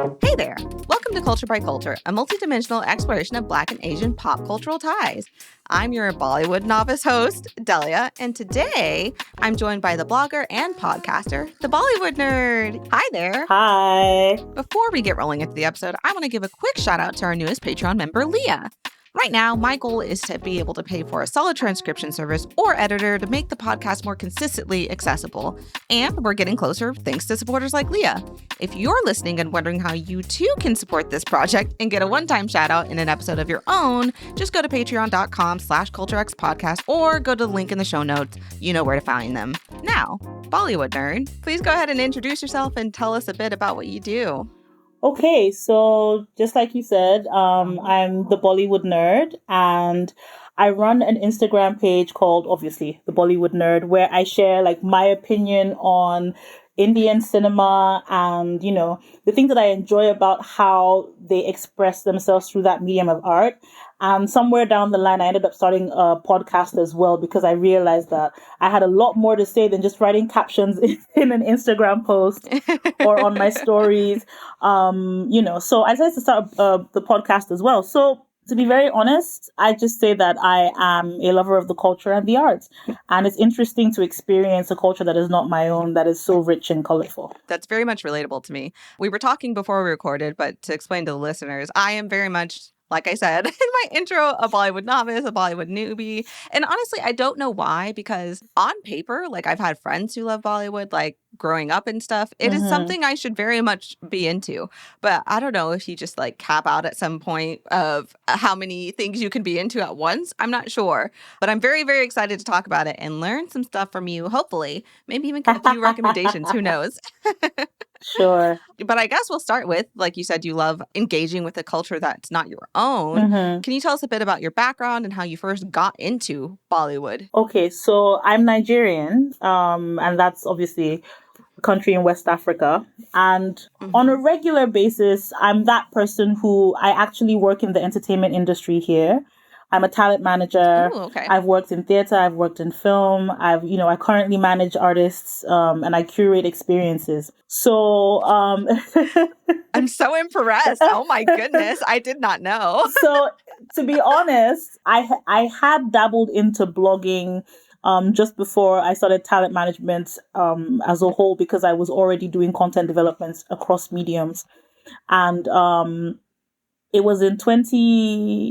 Hey there! Welcome to Culture by Culture, a multidimensional exploration of Black and Asian pop cultural ties. I'm your Bollywood novice host, Delia, and today I'm joined by the blogger and podcaster, the Bollywood Nerd. Hi there! Hi! Before we get rolling into the episode, I want to give a quick shout out to our newest Patreon member, Leah. Right now, my goal is to be able to pay for a solid transcription service or editor to make the podcast more consistently accessible. And we're getting closer thanks to supporters like Leah. If you're listening and wondering how you too can support this project and get a one-time shout out in an episode of your own, just go to patreon.com/culturexpodcast or go to the link in the show notes. You know where to find them. Now, Bollywood Nerd, please go ahead and introduce yourself and tell us a bit about what you do. Okay, so just like you said, I'm the Bollywood Nerd, and I run an Instagram page called, obviously, the Bollywood Nerd, where I share like my opinion on Indian cinema and, you know, the things that I enjoy about how they express themselves through that medium of art. And somewhere down the line, I ended up starting a podcast as well because I realized that I had a lot more to say than just writing captions in an Instagram post or on my stories. So I decided to start the podcast as well. So to be very honest, I just say that I am a lover of the culture and the arts. And it's interesting to experience a culture that is not my own, that is so rich and colorful. That's very much relatable to me. We were talking before we recorded, but to explain to the listeners, I am very much, like I said in my intro, a Bollywood novice, a Bollywood newbie. And honestly, I don't know why, because on paper, like I've had friends who love Bollywood, like growing up and stuff. It is something I should very much be into. But I don't know if you just like cap out at some point of how many things you can be into at once. I'm not sure. But I'm very, very excited to talk about it and learn some stuff from you, hopefully. Maybe even get a few recommendations. Who knows? Sure. But I guess we'll start with, like you said, you love engaging with a culture that's not your own. Can you tell us a bit about your background and how you first got into Bollywood? Okay, so I'm Nigerian, and that's obviously a country in West Africa. And on a regular basis, I'm that person who I actually work in the entertainment industry here. I'm a talent manager. Ooh, okay. I've worked in theater. I've worked in film. I currently manage artists, and I curate experiences. So, I'm so impressed. Oh my goodness. I did not know. So to be honest, I had dabbled into blogging, just before I started talent management, as a whole, because I was already doing content development across mediums. And, it was in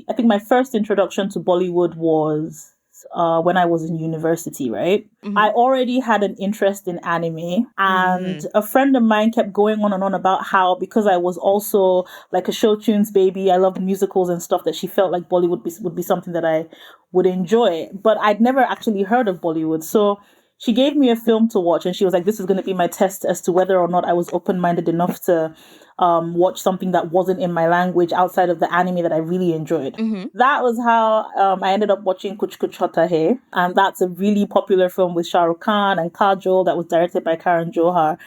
I think my first introduction to Bollywood was when I was in university, right? I already had an interest in anime, and a friend of mine kept going on and on about how, because I was also like a show tunes baby, I loved musicals and stuff, that she felt like Bollywood would be something that I would enjoy. But I'd never actually heard of Bollywood. So she gave me a film to watch, and she was like, this is going to be my test as to whether or not I was open-minded enough to watch something that wasn't in my language outside of the anime that I really enjoyed. That was how I ended up watching Kuch Hota, and that's a really popular film with Shah Rukh Khan and Kajol that was directed by Karan Johar.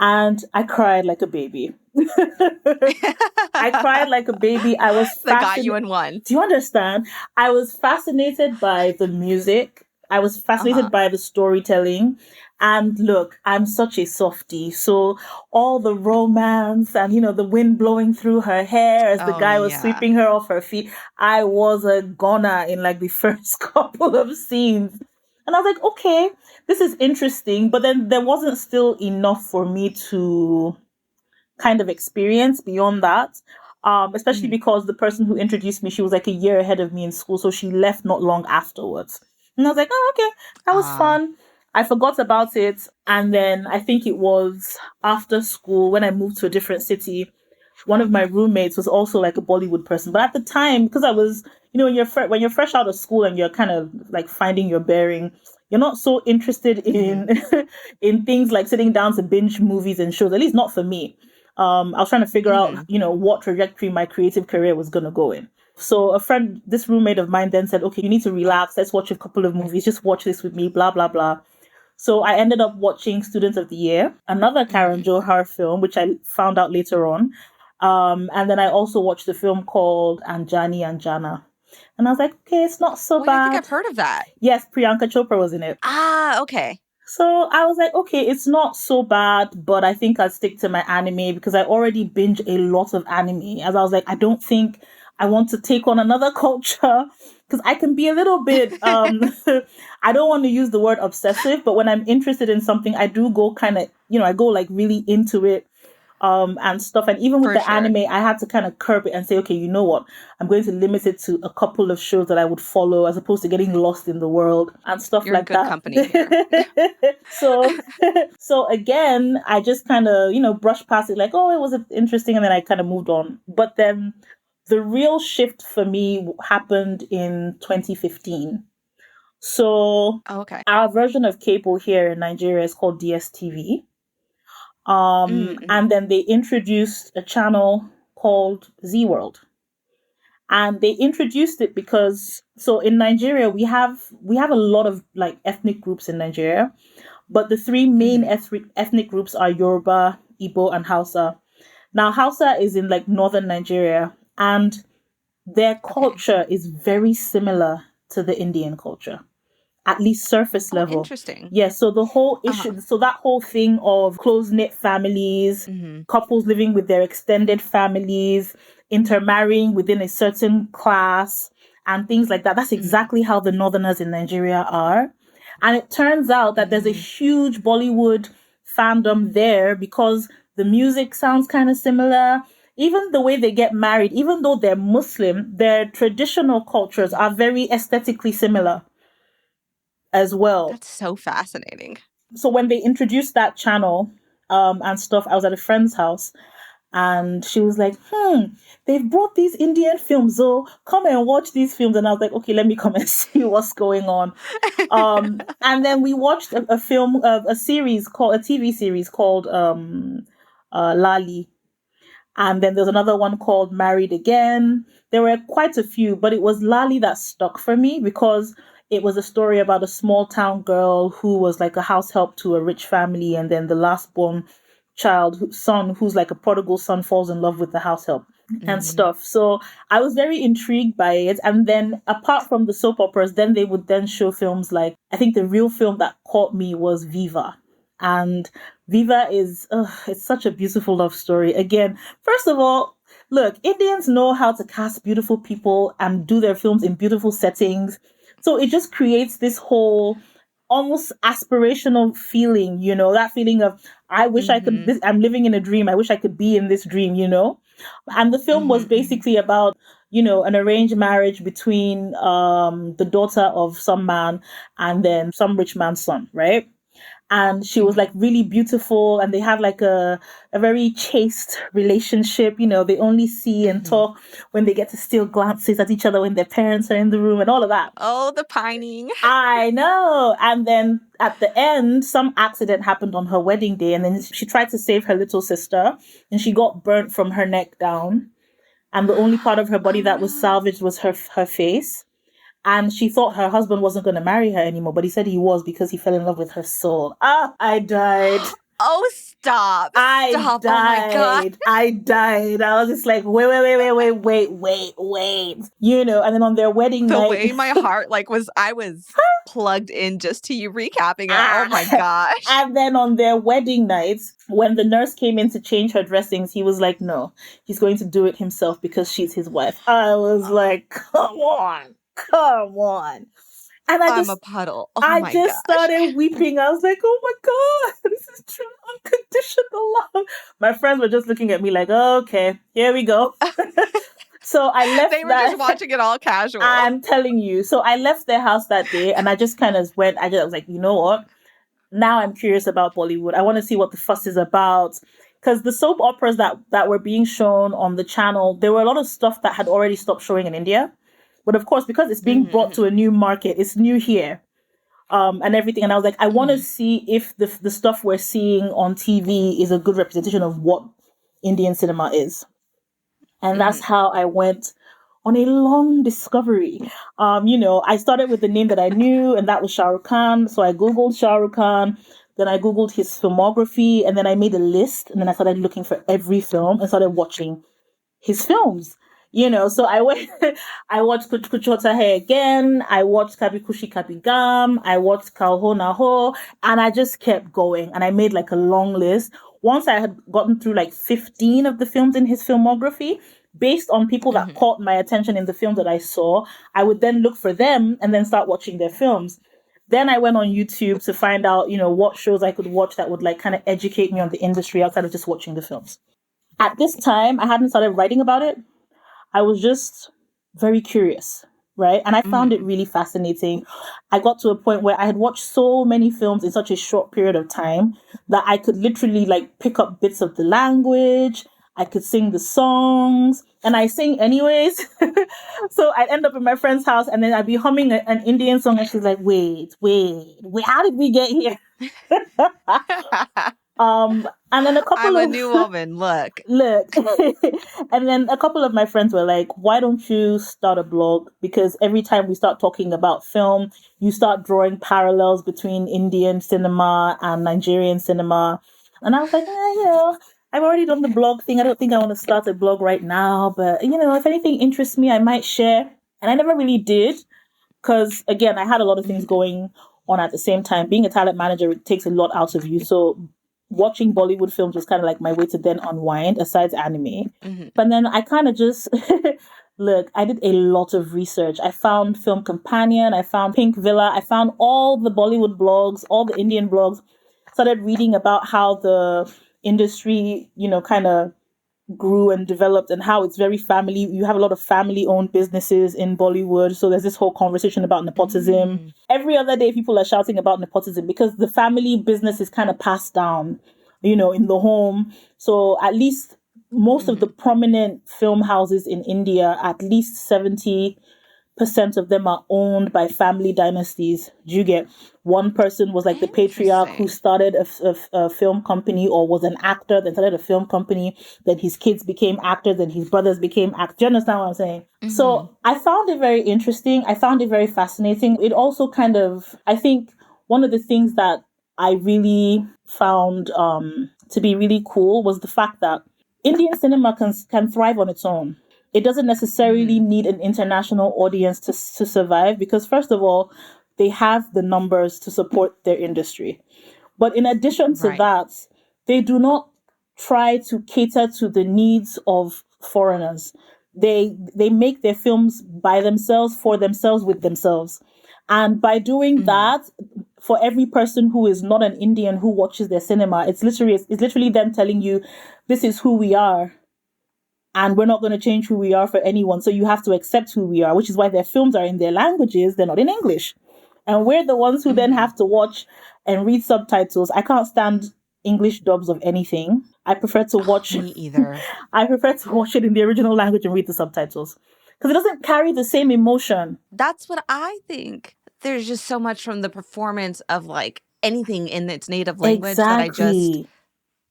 And I cried like a baby. I cried like a baby. I was That got you in one. Do you understand? I was fascinated by the music. I was fascinated by the storytelling. And look, I'm such a softie. So all the romance and, the wind blowing through her hair as the guy was sweeping her off her feet, I was a goner in like the first couple of scenes. And I was like, okay, this is interesting. But then there wasn't still enough for me to kind of experience beyond that. Especially because the person who introduced me, she was like a year ahead of me in school. So she left not long afterwards. And I was like, oh, okay, that was fun. I forgot about it. And then I think it was after school when I moved to a different city, one of my roommates was also like a Bollywood person. But at the time, because I was, when you're fresh out of school and you're kind of like finding your bearing, you're not so interested in in things like sitting down to binge movies and shows, at least not for me. I was trying to figure out, what trajectory my creative career was going to go in. So this roommate of mine then said, okay, you need to relax. Let's watch a couple of movies. Just watch this with me, blah, blah, blah. So I ended up watching Student of the Year, another Karan Johar film, which I found out later on. And then I also watched a film called Anjani Anjana. And I was like, okay, it's not so bad. I think I've heard of that. Yes, Priyanka Chopra was in it. Ah, okay. So I was like, okay, it's not so bad, but I think I'll stick to my anime because I already binge a lot of anime. As I was like, I don't think I want to take on another culture because I can be a little bit I don't want to use the word obsessive, but when I'm interested in something, I do go kind of, I go like really into it and stuff. And even with For the sure. anime, I had to kind of curb it and say, okay, you know what? I'm going to limit it to a couple of shows that I would follow as opposed to getting lost in the world and stuff You're in like good that. company here. so so again, I just kind of, brushed past it like, oh, it was interesting, and then I kind of moved on. But then the real shift for me happened in 2015. So Oh, okay. our version of cable here in Nigeria is called DSTV. Mm-hmm. And then they introduced a channel called Z World. And they introduced it because so in Nigeria we have a lot of like ethnic groups in Nigeria, but the three main Mm-hmm. ethnic groups are Yoruba, Igbo, and Hausa. Now Hausa is in like northern Nigeria, and their Okay. culture is very similar to the Indian culture, at least surface Oh, level. interesting. Yeah, so the whole Uh-huh. issue, so that whole thing of close knit families, Mm-hmm. couples living with their extended families, intermarrying within a certain class, and things like that, that's Mm-hmm. exactly how the Northerners in Nigeria are. And it turns out that there's a Mm-hmm. huge Bollywood fandom there because the music sounds kind of similar. Even the way they get married, even though they're Muslim, their traditional cultures are very aesthetically similar as well. That's so fascinating. So when they introduced that channel and stuff, I was at a friend's house and she was like, they've brought these Indian films, so come and watch these films. And I was like, okay, let me come and see what's going on. And then we watched a TV series called Lali. And then there's another one called Married Again. There were quite a few, but it was Lali that stuck for me because it was a story about a small town girl who was like a house help to a rich family, and then the last born son, who's like a prodigal son, falls in love with the house help and Mm-hmm. stuff. So I was very intrigued by it. And then apart from the soap operas, then they would then show films like, I think the real film that caught me was Viva. And Viva is, it's such a beautiful love story. Again, first of all, look, Indians know how to cast beautiful people and do their films in beautiful settings. So it just creates this whole almost aspirational feeling, that feeling of, I wish I could, Mm-hmm. I'm living in a dream. I wish I could be in this dream. And the film was Mm-hmm. basically about, an arranged marriage between the daughter of some man and then some rich man's son, right? And she was like Mm-hmm. really beautiful, and they had like a very chaste relationship. They only see and Mm-hmm. talk when they get to steal glances at each other when their parents are in the room and all of that. Oh, the pining. I know. And then at the end, some accident happened on her wedding day, and then she tried to save her little sister, and she got burnt from her neck down. And the only part of her body Oh that was no. salvaged was her face. And she thought her husband wasn't going to marry her anymore, but he said he was because he fell in love with her soul. Ah, I died. Oh, stop. I Stop. Oh my God. died. I died. I was just like, wait. And then on their wedding The night, way my heart I was plugged in just to you recapping it. Oh my ah, gosh. and then on their wedding night, when the nurse came in to change her dressings, he was like, no, he's going to do it himself because she's his wife. I was like, come on. And I I'm a just puddle. Oh I my just gosh. started weeping. I was like, oh my God, this is true unconditional love. My friends were just looking at me like, okay, here we go. So I left They were just that. watching it all casual. I'm telling you. So I left their house that day and I just kind of went, I was like, you know what? Now I'm curious about Bollywood. I want to see what the fuss is about. Because the soap operas that were being shown on the channel, there were a lot of stuff that had already stopped showing in India. But of course, because it's being brought Mm-hmm. to a new market, it's new here. And everything. And I was like, I want to Mm-hmm. see if the stuff we're seeing on TV is a good representation of what Indian cinema is. And that's Mm-hmm. how I went on a long discovery. I started with the name that I knew, and that was Shah Rukh Khan. So I Googled Shah Rukh Khan, then I Googled his filmography, and then I made a list, and then I started looking for every film and started watching his films. So I went, I watched Kuch Hota again. I watched Kabhi Khushi Kabhi Gham. I watched Ho Na Ho, and I just kept going. And I made like a long list. Once I had gotten through like 15 of the films in his filmography, based on people that Hmm. caught my attention in the films that I saw, I would then look for them and then start watching their films. Then I went on YouTube to find out, what shows I could watch that would like kind of educate me on the industry outside of just watching the films. At this time, I hadn't started writing about it. I was just very curious, right? And I found it Hmm. really fascinating. I got to a point where I had watched so many films in such a short period of time that I could literally like pick up bits of the language. I could sing the songs, and I sing anyways. So I'd end up in my friend's house, and then I'd be humming an Indian song, and she's like, wait, how did we get here? And then a couple I'm a of new woman. Look. look, and then a couple of my friends were like, why don't you start a blog? Because every time we start talking about film, you start drawing parallels between Indian cinema and Nigerian cinema. And I was like, I've already done the blog thing. I don't think I want to start a blog right now, but if anything interests me, I might share. And I never really did, because again, I had a lot of things Hmm. going on at the same time. Being a talent manager, it takes a lot out of you. So watching Bollywood films was kind of like my way to then unwind, aside anime. Hmm. But then I kind of just look, I did a lot of research. I found Film Companion, I found Pink Villa, I found all the Bollywood blogs, all the Indian blogs, started reading about how the industry, kind of grew and developed, and how it's very family. You have a lot of family owned businesses in Bollywood. So there's this whole conversation about nepotism. Hmm. Every other day, people are shouting about nepotism because the family business is kind of passed down, in the home. So at least most of the Hmm. prominent film houses in India, at least 70% of them are owned by family dynasties. Do you get? One person was like the patriarch who Interesting. started a film company, or was an actor, then started a film company, then his kids became actors, then his brothers became actors. Do you understand what I'm saying? Hmm. So I found it very interesting. I found it very fascinating. It also kind of, I think, one of the things that I really found to be really cool was the fact that Indian cinema can thrive on its own. It doesn't necessarily Hmm. need an international audience to survive, because first of all, they have the numbers to support their industry. But in addition to Right. that, they do not try to cater to the needs of foreigners. They make their films by themselves, for themselves, with themselves. And by doing Hmm. that, for every person who is not an Indian who watches their cinema, it's literally them telling you, this is who we are, and we're not going to change who we are for anyone. So you have to accept who we are, which is why their films are in their languages, they're not in English. And we're the ones who then Hmm. have to watch and read subtitles. I can't stand English dubs of anything. I prefer to Oh, watch me either. I prefer to watch it in the original language and read the subtitles. Because it doesn't carry the same emotion. That's what I think. There's just so much from the performance of like anything in its native language that I just, Exactly.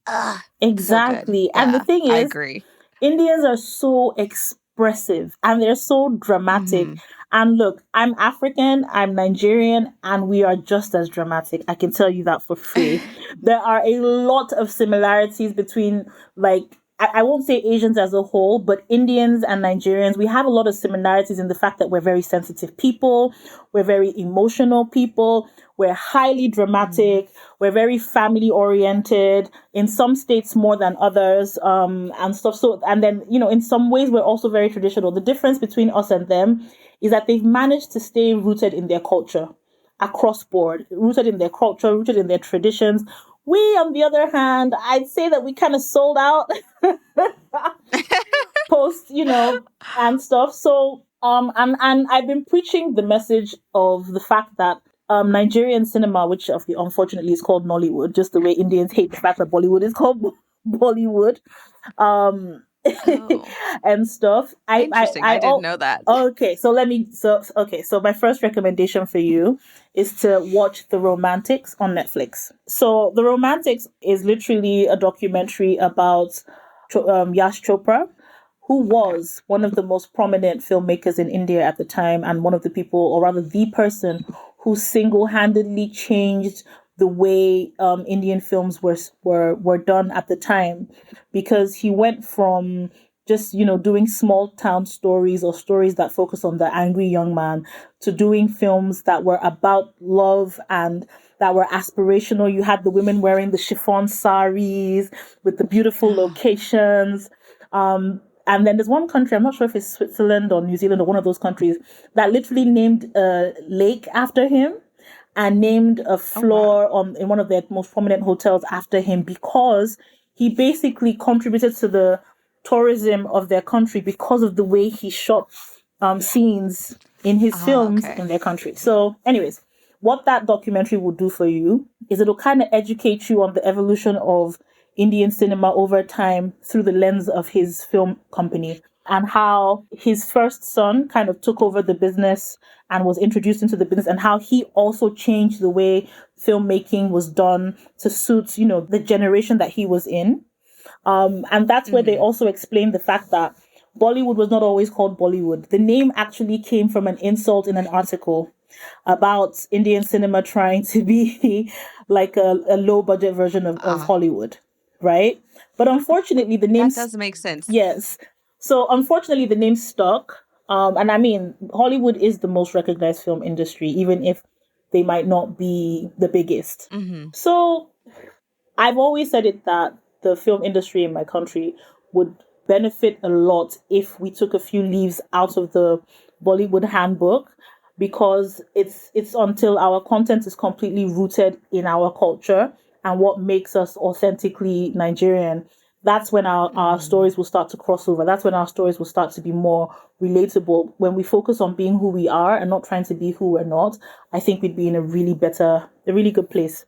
ugh, so good. Exactly. And the Yeah, thing I is, agree. Indians are so expressive and they're so dramatic. Hmm. And look, I'm African, I'm Nigerian, and we are just as dramatic. I can tell you that for free. There are a lot of similarities between, like, I won't say Asians as a whole, but Indians and Nigerians, we have a lot of similarities in the fact that we're very sensitive people, we're very emotional people, we're highly Hmm. dramatic, we're very family oriented, in some states more than others, and stuff. So, and then, in some ways, we're also very traditional. The difference between us and them is that they've managed to stay rooted in their culture across board, rooted in their culture, rooted in their traditions. We, on the other hand, I'd say that we kind of sold out post, and stuff. So, and I've been preaching the message of the fact that Nigerian cinema, which unfortunately is called Nollywood, just the way Indians hate the fact that Bollywood is called Bollywood, um, Oh, and stuff. interesting. I didn't know that. Okay, so so my first recommendation for you is to watch The Romantics on Netflix. So The Romantics is literally a documentary about Yash Chopra, who Okay. was one of the most prominent filmmakers in India at the time, and one of the people, or rather the person, who single-handedly changed the way Indian films were done at the time, because he went from just, doing small town stories or stories that focus on the angry young man, to doing films that were about love and that were aspirational. You had the women wearing the chiffon saris with the beautiful locations. And then there's one country, I'm not sure if it's Switzerland or New Zealand or one of those countries, that literally named a lake after him and named a floor in one of their most prominent hotels after him, because he basically contributed to the tourism of their country because of the way he shot scenes in his films in their country. So anyways, what that documentary will do for you is it'll kind of educate you on the evolution of Indian cinema over time through the lens of his film company, and how his first son kind of took over the business and was introduced into the business, and how he also changed the way filmmaking was done to suit, the generation that he was in. And that's where they also explained the fact that Bollywood was not always called Bollywood. The name actually came from an insult in an article about Indian cinema trying to be like a low budget version of Hollywood, right? But unfortunately, the name... That does make sense. Yes. So unfortunately, the name stuck. And I mean, Hollywood is the most recognized film industry, even if they might not be the biggest. So I've always said it that the film industry in my country would benefit a lot if we took a few leaves out of the Bollywood handbook, because it's until our content is completely rooted in our culture and what makes us authentically Nigerian, that's when our stories will start to cross over. That's when our stories will start to be more relatable. When we focus on being who we are and not trying to be who we're not, I think we'd be in a really good place.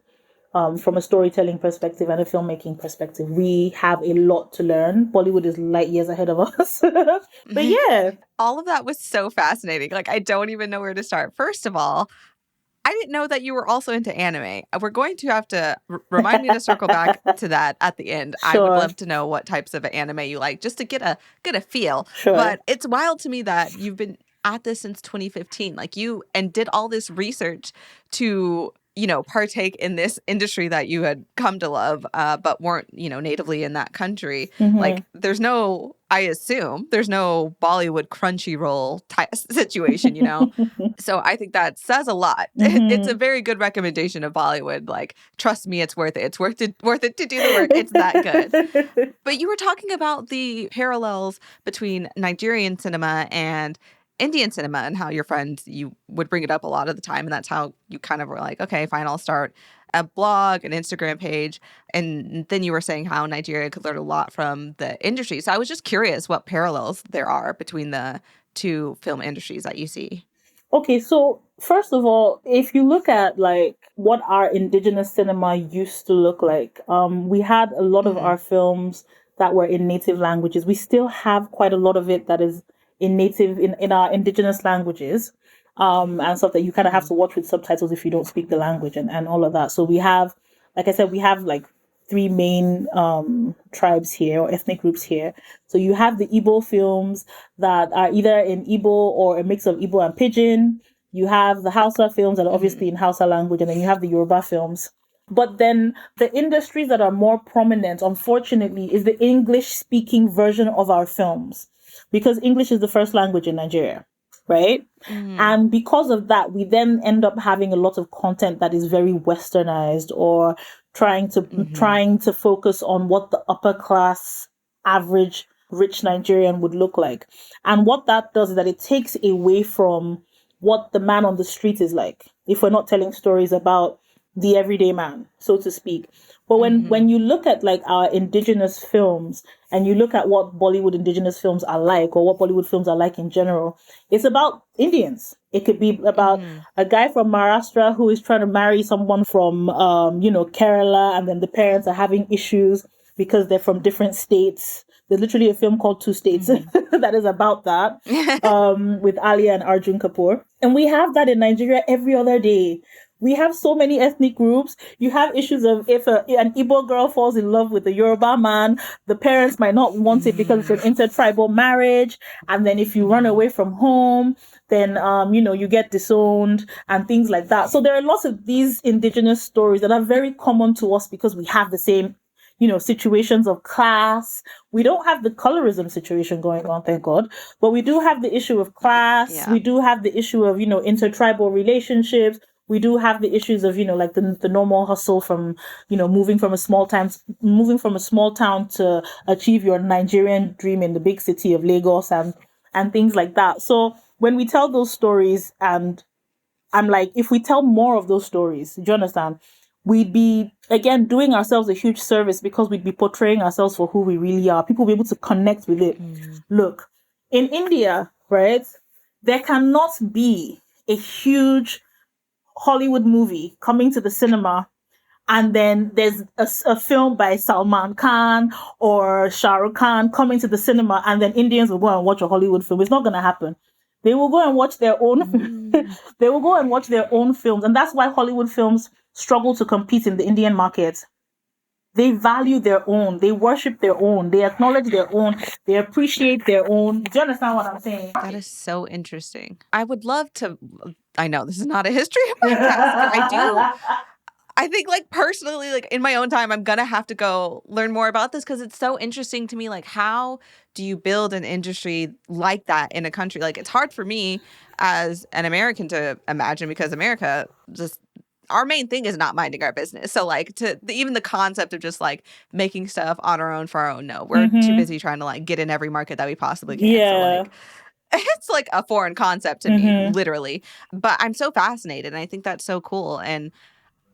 From a storytelling perspective and a filmmaking perspective. We have a lot to learn. Bollywood is light years ahead of us. But yeah. All of that was so fascinating. Like, I don't even know where to start. First of all, I didn't know that you were also into anime. We're going to have to remind me to circle back to that at the end. Sure. I would love to know what types of anime you like, just to get a feel. Sure. But it's wild to me that you've been at this since 2015. Like, you and did all this research to partake in this industry that you had come to love, but weren't, natively in that country. Like, I assume there's no Bollywood Crunchyroll type situation, So I think that says a lot. It's a very good recommendation of Bollywood. Like, trust me, it's worth it. It's worth it to do the work. It's that good. But you were talking about the parallels between Nigerian cinema and Indian cinema, and how your friends, you would bring it up a lot of the time, and that's how you kind of were like, okay, fine, I'll start a blog, an Instagram page. And then you were saying how Nigeria could learn a lot from the industry. So I was just curious what parallels there are between the two film industries that you see. Okay, so first of all, if you look at like what our indigenous cinema used to look like, we had a lot of our films that were in native languages. We still have quite a lot of it that is in our indigenous languages, and stuff that you kind of have to watch with subtitles if you don't speak the language and all of that. So we have, like I said, we have like three main tribes here, or ethnic groups here. So you have the Igbo films that are either in Igbo or a mix of Igbo and Pidgin. You have the Hausa films that are obviously in Hausa language, and then you have the Yoruba films. But then the industries that are more prominent, unfortunately, is the English-speaking version of our films, because English is the first language in Nigeria, right? And because of that, we then end up having a lot of content that is very westernized, or trying to focus on what the upper class, average, rich Nigerian would look like. And what that does is that it takes away from what the man on the street is like, if we're not telling stories about the everyday man, so to speak. But when you look at like our indigenous films, and you look at what Bollywood indigenous films are like, or what Bollywood films are like in general, it's about Indians. It could be about a guy from Maharashtra who is trying to marry someone from, Kerala, and then the parents are having issues because they're from different states. There's literally a film called Two States that is about that, with Alia and Arjun Kapoor. And we have that in Nigeria every other day. We have so many ethnic groups. You have issues of if an Igbo girl falls in love with a Yoruba man, the parents might not want it because it's an intertribal marriage. And then if you run away from home, then, you get disowned and things like that. So there are lots of these indigenous stories that are very common to us because we have the same, situations of class. We don't have the colorism situation going on, thank God, but we do have the issue of class. Yeah. We do have the issue of, intertribal relationships. We do have the issues of, like the normal hustle from, moving from a small town to achieve your Nigerian dream in the big city of Lagos and things like that. So when we tell those stories, and I'm like, if we tell more of those stories, do you understand? We'd be, again, doing ourselves a huge service because we'd be portraying ourselves for who we really are. People will be able to connect with it. Look, in India, right, there cannot be a huge Hollywood movie coming to the cinema and then there's a film by Salman Khan or Shah Rukh Khan coming to the cinema and then Indians will go and watch a Hollywood film. It's not going to happen. They will go and watch their own they will go and watch their own films. And that's why Hollywood films struggle to compete in the Indian market. They value their own. They worship their own. They acknowledge their own. They appreciate their own. Do you understand what I'm saying? That is so interesting. I would love to, I know this is not a history podcast, but I think personally, in my own time, I'm going to have to go learn more about this because it's so interesting to me. How do you build an industry like that in a country? It's hard for me as an American to imagine because America just, our main thing is not minding our business. So even the concept of just making stuff on our own for our own, no, we're too busy trying to get in every market that we possibly can. Yeah. So it's a foreign concept to me, literally. But I'm so fascinated and I think that's so cool. And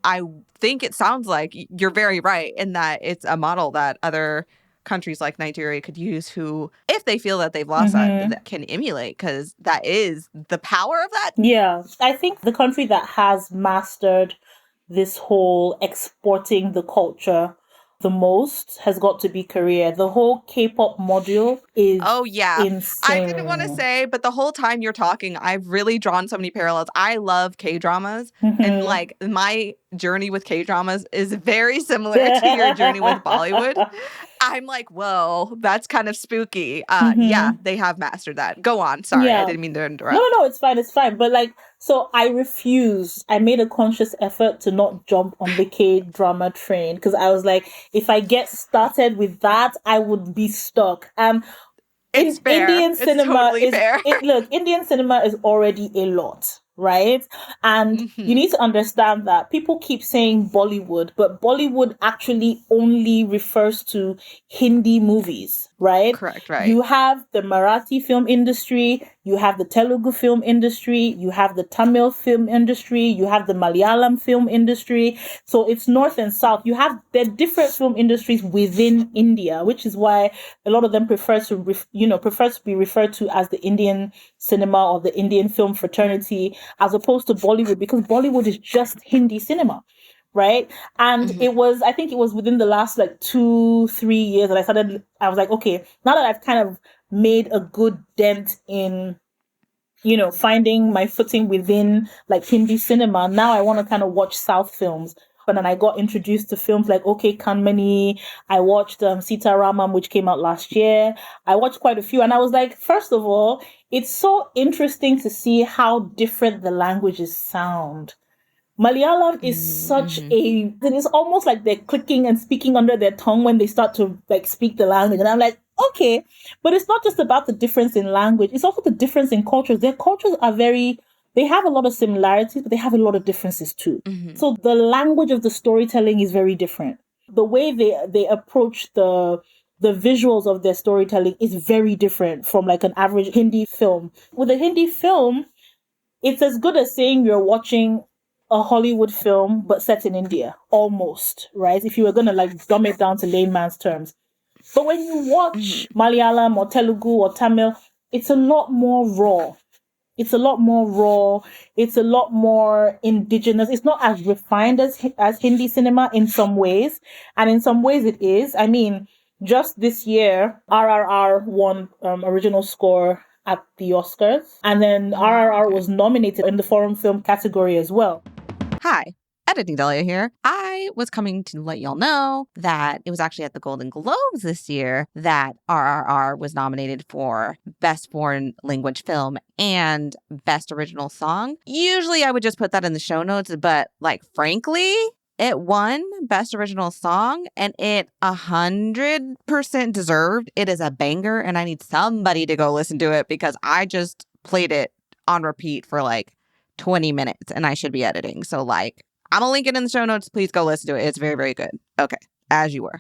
I think it sounds like you're very right in that it's a model that other countries like Nigeria could use who, if they feel that they've lost that can emulate because that is the power of that. Yeah. I think the country that has mastered this whole exporting the culture the most has got to be Korea. The whole K-pop module is insane. I didn't want to say, but the whole time you're talking, I've really drawn so many parallels. I love K-dramas and my journey with K-dramas is very similar to your journey with Bollywood. I'm like, whoa, that's kind of spooky. Yeah, they have mastered that. Go on. Sorry, I didn't mean to interrupt. No, it's fine. But so I refused. I made a conscious effort to not jump on the K-drama train because I was like, if I get started with that, I would be stuck. It's fair. Indian it's cinema totally is fair. Look, Indian cinema is already a lot, right? And you need to understand that people keep saying Bollywood, but Bollywood actually only refers to Hindi movies, right? Correct, right. You have the Marathi film industry, you have the Telugu film industry, you have the Tamil film industry, you have the Malayalam film industry. So it's north and south. There are different film industries within India, which is why a lot of them prefer to be referred to as the Indian cinema or the Indian film fraternity, as opposed to Bollywood, because Bollywood is just Hindi cinema, right? And I think it was within the last 2-3 years that I was like, okay, now that I've kind of made a good dent in, finding my footing within Hindi cinema, now I want to kind of watch South films. And then I got introduced to films like Okay Kanmani. I watched Sita Ramam, which came out last year. I watched quite a few. And I was like, first of all, it's so interesting to see how different the languages sound. Malayalam is such it's almost like they're clicking and speaking under their tongue when they start to speak the language. And I'm like, okay, but it's not just about the difference in language. It's also the difference in cultures. Their cultures are they have a lot of similarities, but they have a lot of differences too. So the language of the storytelling is very different. The way they approach the visuals of their storytelling is very different from an average Hindi film. With a Hindi film, it's as good as saying you're watching a Hollywood film, but set in India, almost, right? If you were going to dumb it down to layman's terms. But when you watch Malayalam or Telugu or Tamil, it's a lot more raw. It's a lot more raw. It's a lot more indigenous. It's not as refined as Hindi cinema in some ways. And in some ways it is. I mean, just this year, RRR won original score at the Oscars. And then RRR was nominated in the foreign film category as well. Hi, Editing Delia here. I was coming to let y'all know that it was actually at the Golden Globes this year that RRR was nominated for Best Foreign Language Film and Best Original Song. Usually I would just put that in the show notes, but frankly, It won Best Original Song, and it 100% deserved. It is a banger, and I need somebody to go listen to it because I just played it on repeat for like 20 minutes, and I should be editing. So, like, I'm going to link it in the show notes. Please go listen to it. It's very, very good. Okay, as you were.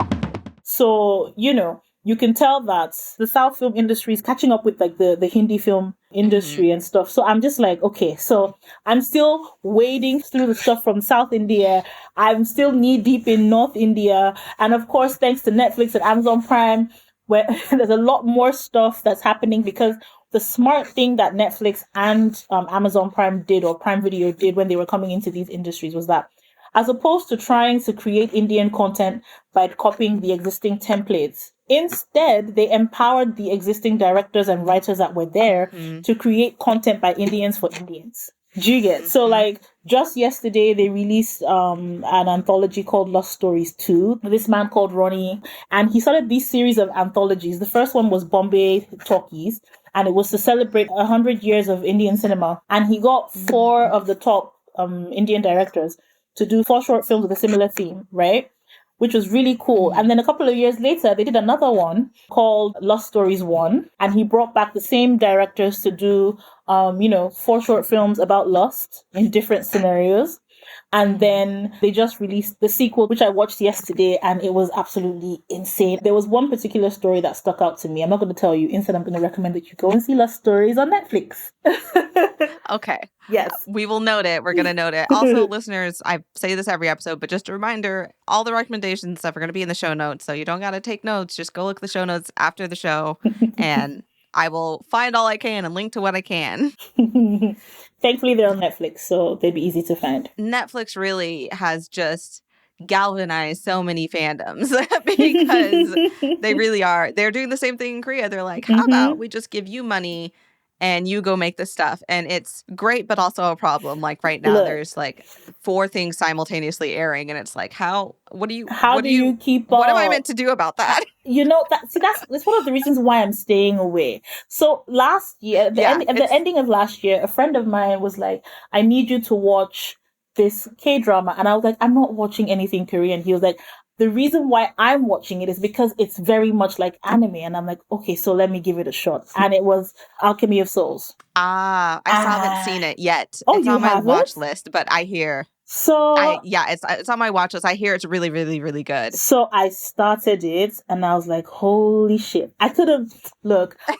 So, you can tell that the South film industry is catching up with like the Hindi film industry and stuff. So I'm just like, okay, so I'm still wading through the stuff from South India. I'm still knee deep in North India. And of course, thanks to Netflix and Amazon Prime, where there's a lot more stuff that's happening, because the smart thing that Netflix and Amazon Prime did, or Prime Video did, when they were coming into these industries, was that as opposed to trying to create Indian content by copying the existing templates, instead, they empowered the existing directors and writers that were there to create content by Indians for Indians. Do you get? So, like, just yesterday, they released an anthology called Lost Stories 2. This man called Ronnie, and he started this series of anthologies. The first one was Bombay Talkies, and it was to celebrate 100 years of Indian cinema. And he got 4 of the top Indian directors to do 4 short films with a similar theme, right? Which was really cool. And then a couple of years later, they did another one called Lost Stories 1. And he brought back the same directors to do, 4 short films about lust in different scenarios. And then they just released the sequel, which I watched yesterday, and it was absolutely insane. There was one particular story that stuck out to me. I'm not going to tell you. Instead, I'm going to recommend that you go and see Lost Stories on Netflix. Okay. Yes. We will note it. We're going to note it. Also, listeners, I say this every episode, but just a reminder, all the recommendations and stuff are going to be in the show notes. So you don't got to take notes. Just go look at the show notes after the show, and I will find all I can and link to what I can. Thankfully, they're on Netflix, so they'd be easy to find. Netflix really has just galvanized so many fandoms because they really are. They're doing the same thing in Korea. They're like, how about we just give you money and you go make this stuff? And it's great, but also a problem. Like right now, there's like 4 things simultaneously airing, and it's like, how do you keep up? What am I meant to do about that? That's one of the reasons why I'm staying away. So last year, at the ending of last year, a friend of mine was like, I need you to watch this K-drama. And I was like, I'm not watching anything Korean. He was like, the reason why I'm watching it is because it's very much like anime. And I'm like, okay, so let me give it a shot. And it was Alchemy of Souls. I still haven't seen it yet. Oh, it's on my watch list, but I hear... So it's on my watch list. I hear it's really, really, really good. So I started it and I was like, holy shit. I couldn't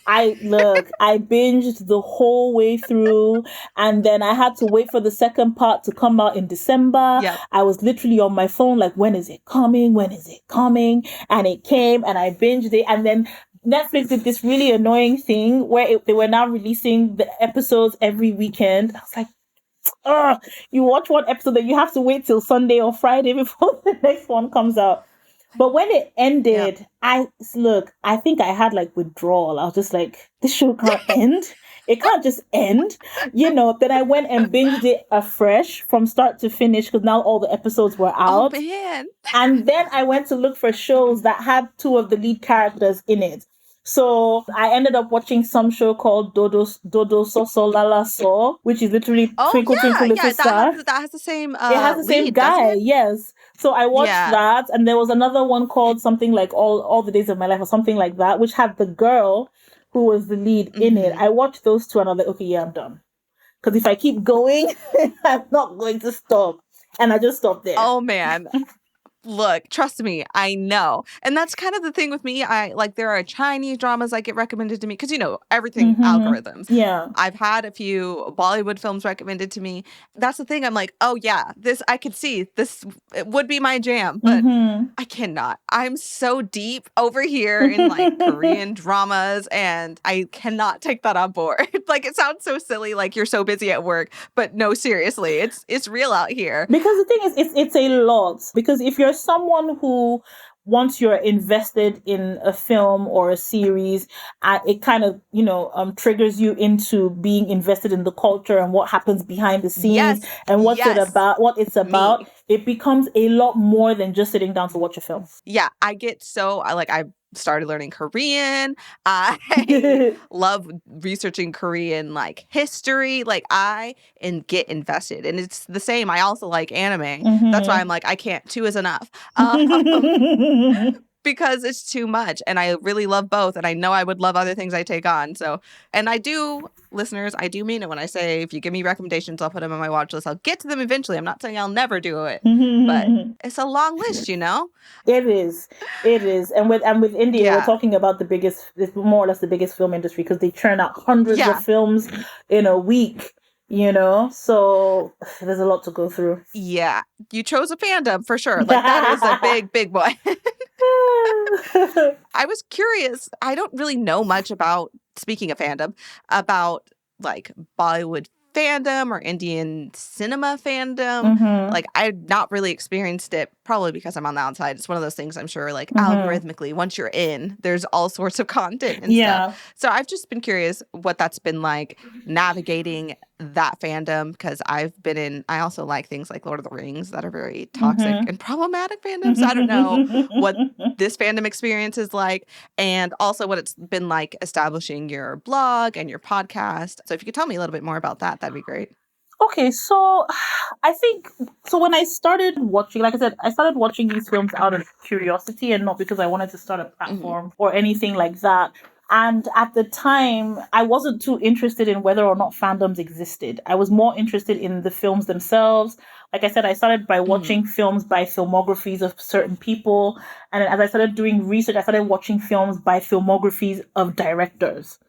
I binged the whole way through, and then I had to wait for the second part to come out in December. Yep. I was literally on my phone like, when is it coming? When is it coming? And it came and I binged it, and then Netflix did this really annoying thing where they were now releasing the episodes every weekend. I was like, you watch one episode that you have to wait till Sunday or Friday before the next one comes out. But when it ended, I think I had like withdrawal. I was just like, this show can't end. It can't just end. Then I went and binged it afresh from start to finish because now all the episodes were out. Oh, man. And then I went to look for shows that had 2 of the lead characters in it. So I ended up watching some show called Dodo Soso Lala So, which is literally Twinkle Twinkle Little Star. That has the same it has the same lead, guy, yes. So I watched that, and there was another one called something like All the Days of My Life or something like that, which had the girl who was the lead in it. I watched those 2 and I was like, okay, yeah, I'm done. Because if I keep going, I'm not going to stop. And I just stopped there. Oh, man. Look, trust me, I know. And that's kind of the thing with me. There are Chinese dramas that get recommended to me because, everything algorithms. Yeah. I've had a few Bollywood films recommended to me. That's the thing. I'm like, oh, yeah, I could see this. It would be my jam, but I cannot. I'm so deep over here in Korean dramas, and I cannot take that on board. It sounds so silly, like you're so busy at work, but no, seriously, it's real out here. Because the thing is, it's a lot. Because if you're someone who, once you're invested in a film or a series, it kind of, triggers you into being invested in the culture and what happens behind the scenes and what it's about. It becomes a lot more than just sitting down to watch a film. Yeah, I get so, I started learning Korean. I love researching Korean like history. Like I get invested, and it's the same. I also like anime. That's why I'm like, I can't. Two is enough. Because it's too much, and I really love both, and I know I would love other things I take on. So, and I do, listeners, I do mean it when I say if you give me recommendations, I'll put them on my watch list. I'll get to them eventually. I'm not saying I'll never do it, but it's a long list, you know? It is. And with India, we're Yeah. talking about it's more or less the biggest film industry because they churn out hundreds Yeah. of films in a week, you know? So there's a lot to go through. Yeah. You chose a fandom for sure. Like that is a big, big boy. I was curious. I don't really know much about, speaking of fandom, about like Bollywood fandom or Indian cinema fandom. Like I've not really experienced it, probably because I'm on the outside. It's one of those things I'm sure like algorithmically, once you're in, there's all sorts of content and stuff. So I've just been curious what that's been like navigating that fandom, because I also like things like Lord of the Rings that are very toxic and problematic fandoms. I don't know what this fandom experience is like, and also what it's been like establishing your blog and your podcast. So if you could tell me a little bit more about that, that'd be great. Okay, so I think when I started watching, like I said, I started watching these films out of curiosity and not because I wanted to start a platform or anything like that. And at the time, I wasn't too interested in whether or not fandoms existed. I was more interested in the films themselves. Like I said, I started by watching films by filmographies of certain people. And then as I started doing research, I started watching films by filmographies of directors.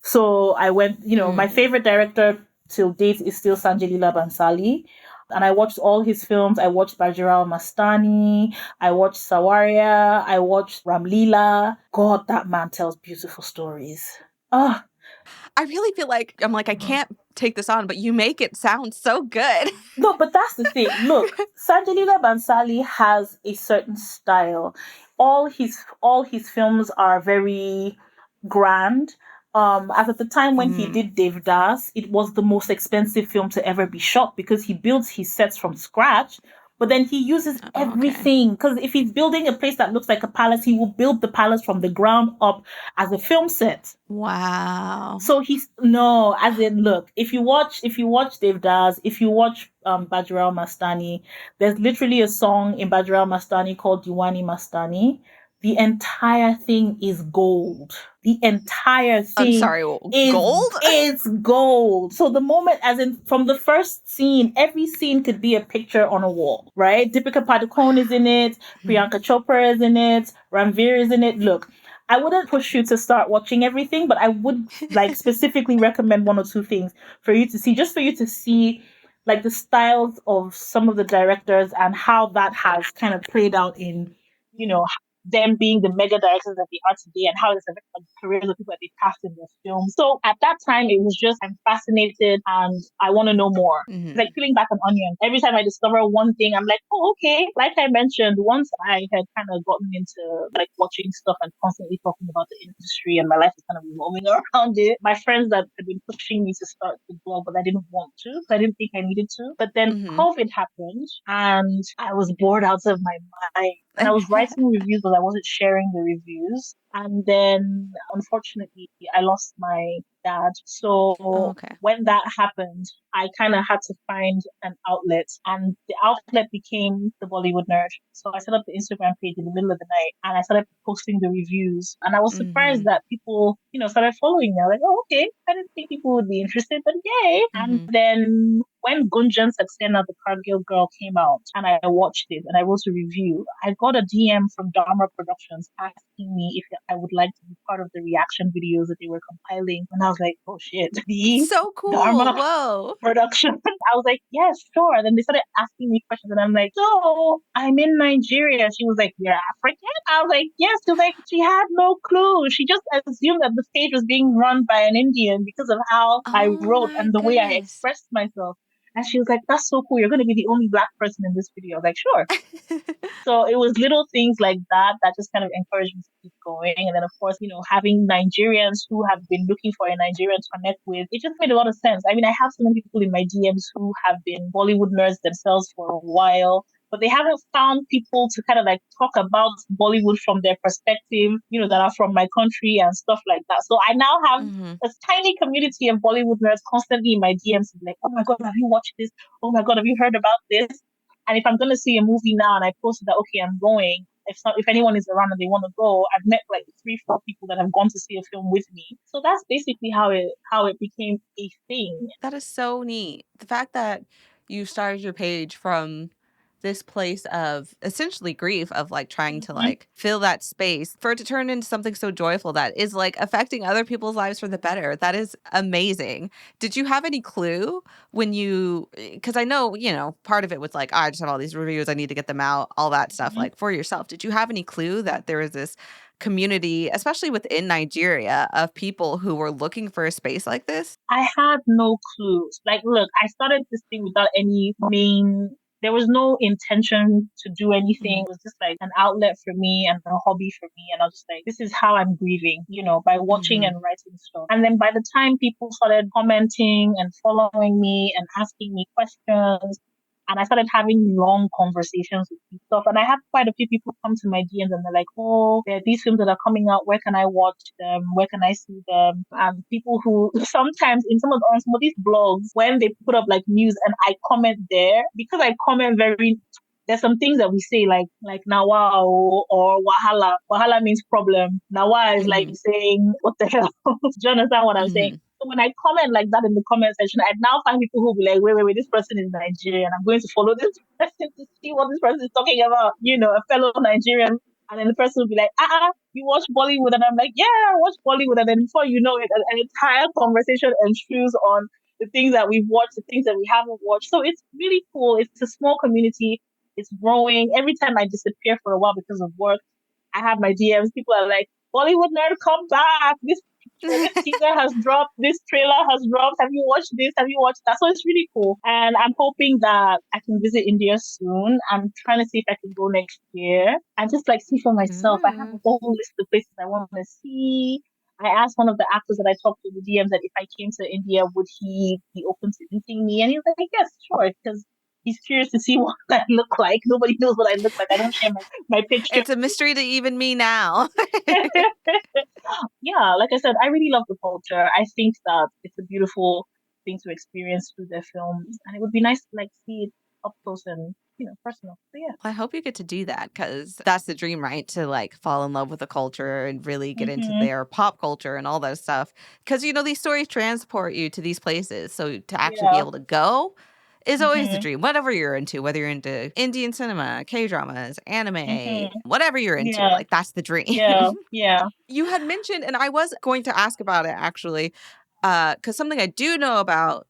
So I went, my favorite director till date is still Lela Bhansali. And I watched all his films. I watched Bajirao Mastani. I watched Sawaria. I watched Ram-Leela. God, that man tells beautiful stories. I really feel like I can't take this on, but you make it sound so good. No, but that's the thing. Look, Lela Bhansali has a certain style. All his films are very grand. As at the time when he did Devdas, it was the most expensive film to ever be shot because he builds his sets from scratch, but then he uses everything. Because if he's building a place that looks like a palace, he will build the palace from the ground up as a film set. Wow. So look, if you watch Devdas, if you watch Bajirao Mastani, there's literally a song in Bajirao Mastani called Diwani Mastani. The entire thing is gold. The entire thing I'm sorry, gold? It's gold. So the moment, as in from the first scene, every scene could be a picture on a wall, right? Deepika Padukone is in it, Priyanka Chopra is in it, Ranveer is in it. Look, I wouldn't push you to start watching everything, but I would like specifically recommend one or two things for you to see, just for you to see like the styles of some of the directors and how that has kind of played out in, them being the mega directors that they are today and how it's affected the careers of people that they cast in their films. So at that time, it was just, I'm fascinated and I want to know more. It's like peeling back an onion. Every time I discover one thing, I'm like, oh, okay. Like I mentioned, once I had kind of gotten into like watching stuff and constantly talking about the industry and my life is kind of revolving around it, my friends that had been pushing me to start the blog, but I didn't want to, so I didn't think I needed to. But then COVID happened and I was bored out of my mind. And I was writing reviews, but I wasn't sharing the reviews. And then, unfortunately, I lost my dad. So when that happened, I kind of had to find an outlet. And the outlet became the Bollywood Nerd. So I set up the Instagram page in the middle of the night and I started posting the reviews. And I was surprised that people, started following me. I was like, oh, okay. I didn't think people would be interested, but yay. And then when Gunjan Saxena, the Cargill girl, came out and I watched it and I wrote a review, I got a DM from Dharma Productions asking me if I would like to be part of the reaction videos that they were compiling. And I was like, oh shit, so cool. Dharma Whoa. Production. I was like, yes, sure. And then they started asking me questions and I'm like, so I'm in Nigeria. She was like, you're African? I was like, yes. She was like, she had no clue. She just assumed that the stage was being run by an Indian because of how I wrote and the way I expressed myself. And she was like, that's so cool. You're going to be the only Black person in this video. I was like, sure. So it was little things like that that just kind of encouraged me to keep going. And then, of course, having Nigerians who have been looking for a Nigerian to connect with, it just made a lot of sense. I mean, I have so many people in my DMs who have been Bollywood nerds themselves for a while. but they haven't found people to kind of like talk about Bollywood from their perspective, that are from my country and stuff like that. So I now have Hmm. a tiny community of Bollywood nerds constantly in my DMs, like, oh my God, have you watched this? Oh my God, have you heard about this? And if I'm going to see a movie now and I post that, okay, I'm going, if anyone is around and they want to go, I've met like 3, 4 people that have gone to see a film with me. So that's basically how it became a thing. That is so neat. The fact that you started your page from this place of essentially grief of like trying to Mm-hmm. like fill that space for it to turn into something so joyful that is like affecting other people's lives for the better. That is amazing. Did you have any clue when because I know, part of it was like, I just have all these reviews, I need to get them out, all that stuff, Mm-hmm. like for yourself. Did you have any clue that there was this community, especially within Nigeria, of people who were looking for a space like this? I had no clues. Like, look, I started this thing without any main. There was no intention to do anything. Mhm. It was just like an outlet for me and a hobby for me. And I was just like, this is how I'm grieving, by watching Mhm. and writing stuff. And then by the time people started commenting and following me and asking me questions, and I started having long conversations with people. And I had quite a few people come to my DMs and they're like, oh, there are these films that are coming out. Where can I watch them? Where can I see them? And people who sometimes on some of these blogs, when they put up like news and I comment there, because I comment there's some things that we say like nawa or wahala. Wahala means problem. Nawa is like Mhm. saying what the hell. Do you understand what I'm saying? Mhm. So when I comment like that in the comment section, I now find people who will be like, wait, this person is Nigerian. I'm going to follow this person to see what this person is talking about, a fellow Nigerian. And then the person will be like, you watch Bollywood? And I'm like, yeah, I watch Bollywood. And then before you know it, an entire conversation ensues on the things that we've watched, the things that we haven't watched. So it's really cool. It's a small community. It's growing. Every time I disappear for a while because of work, I have my DMs. People are like, Bollywood nerd, come back. This teaser has dropped. This trailer has dropped. Have you watched this? Have you watched that? So it's really cool. And I'm hoping that I can visit India soon. I'm trying to see if I can go next year and just like see for myself. I have a Mm. whole list of places I want to see. I asked one of the actors that I talked to in the DMs that if I came to India, would he be open to meeting me? And he was like, yes, sure, because he's curious to see what I look like. Nobody knows what I look like. I don't share my picture. It's a mystery to even me now. Yeah, like I said, I really love the culture. I think that it's a beautiful thing to experience through their films, and it would be nice to like see it up close and personal. So yeah. I hope you get to do that because that's the dream, right? To like fall in love with the culture and really get into Hmm. their pop culture and all that stuff. Because, these stories transport you to these places. So to actually be Yeah. able to go is always the Hmm. dream, whatever you're into, whether you're into Indian cinema, K dramas, anime, Hmm. whatever you're into, Yeah. like that's the dream. Yeah. Yeah. You had mentioned, and I was going to ask about it actually, because something I do know about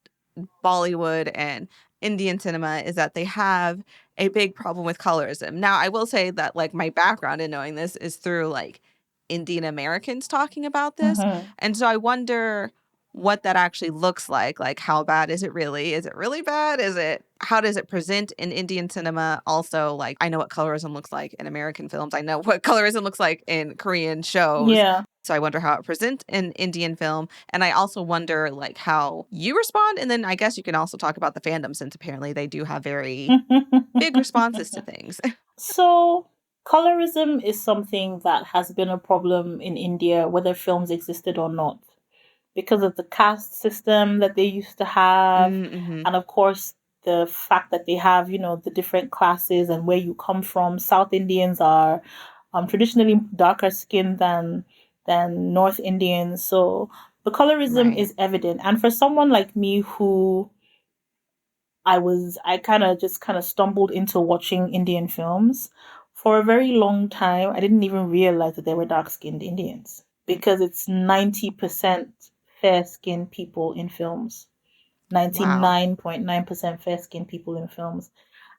Bollywood and Indian cinema is that they have a big problem with colorism. Now, I will say that like my background in knowing this is through like Indian Americans talking about this. Hmm. And so I wonder what that actually looks like. Like how bad is it really? Is it really bad? How does it present in Indian cinema? Also, like I know what colorism looks like in American films. I know what colorism looks like in Korean shows. Yeah. So I wonder how it presents in Indian film. And I also wonder like how you respond. And then I guess you can also talk about the fandom since apparently they do have very big responses to things. So, colorism is something that has been a problem in India, whether films existed or not, because of the caste system that they used to have, Mm-hmm. and of course, the fact that they have, the different classes and where you come from. South Indians are traditionally darker skinned than North Indians, so the colorism Right. is evident. And for someone like me who I kind of stumbled into watching Indian films. For a very long time, I didn't even realize that there were dark skinned Indians because it's 90% fair skinned people in films. Wow. 99.9% fair skinned people in films.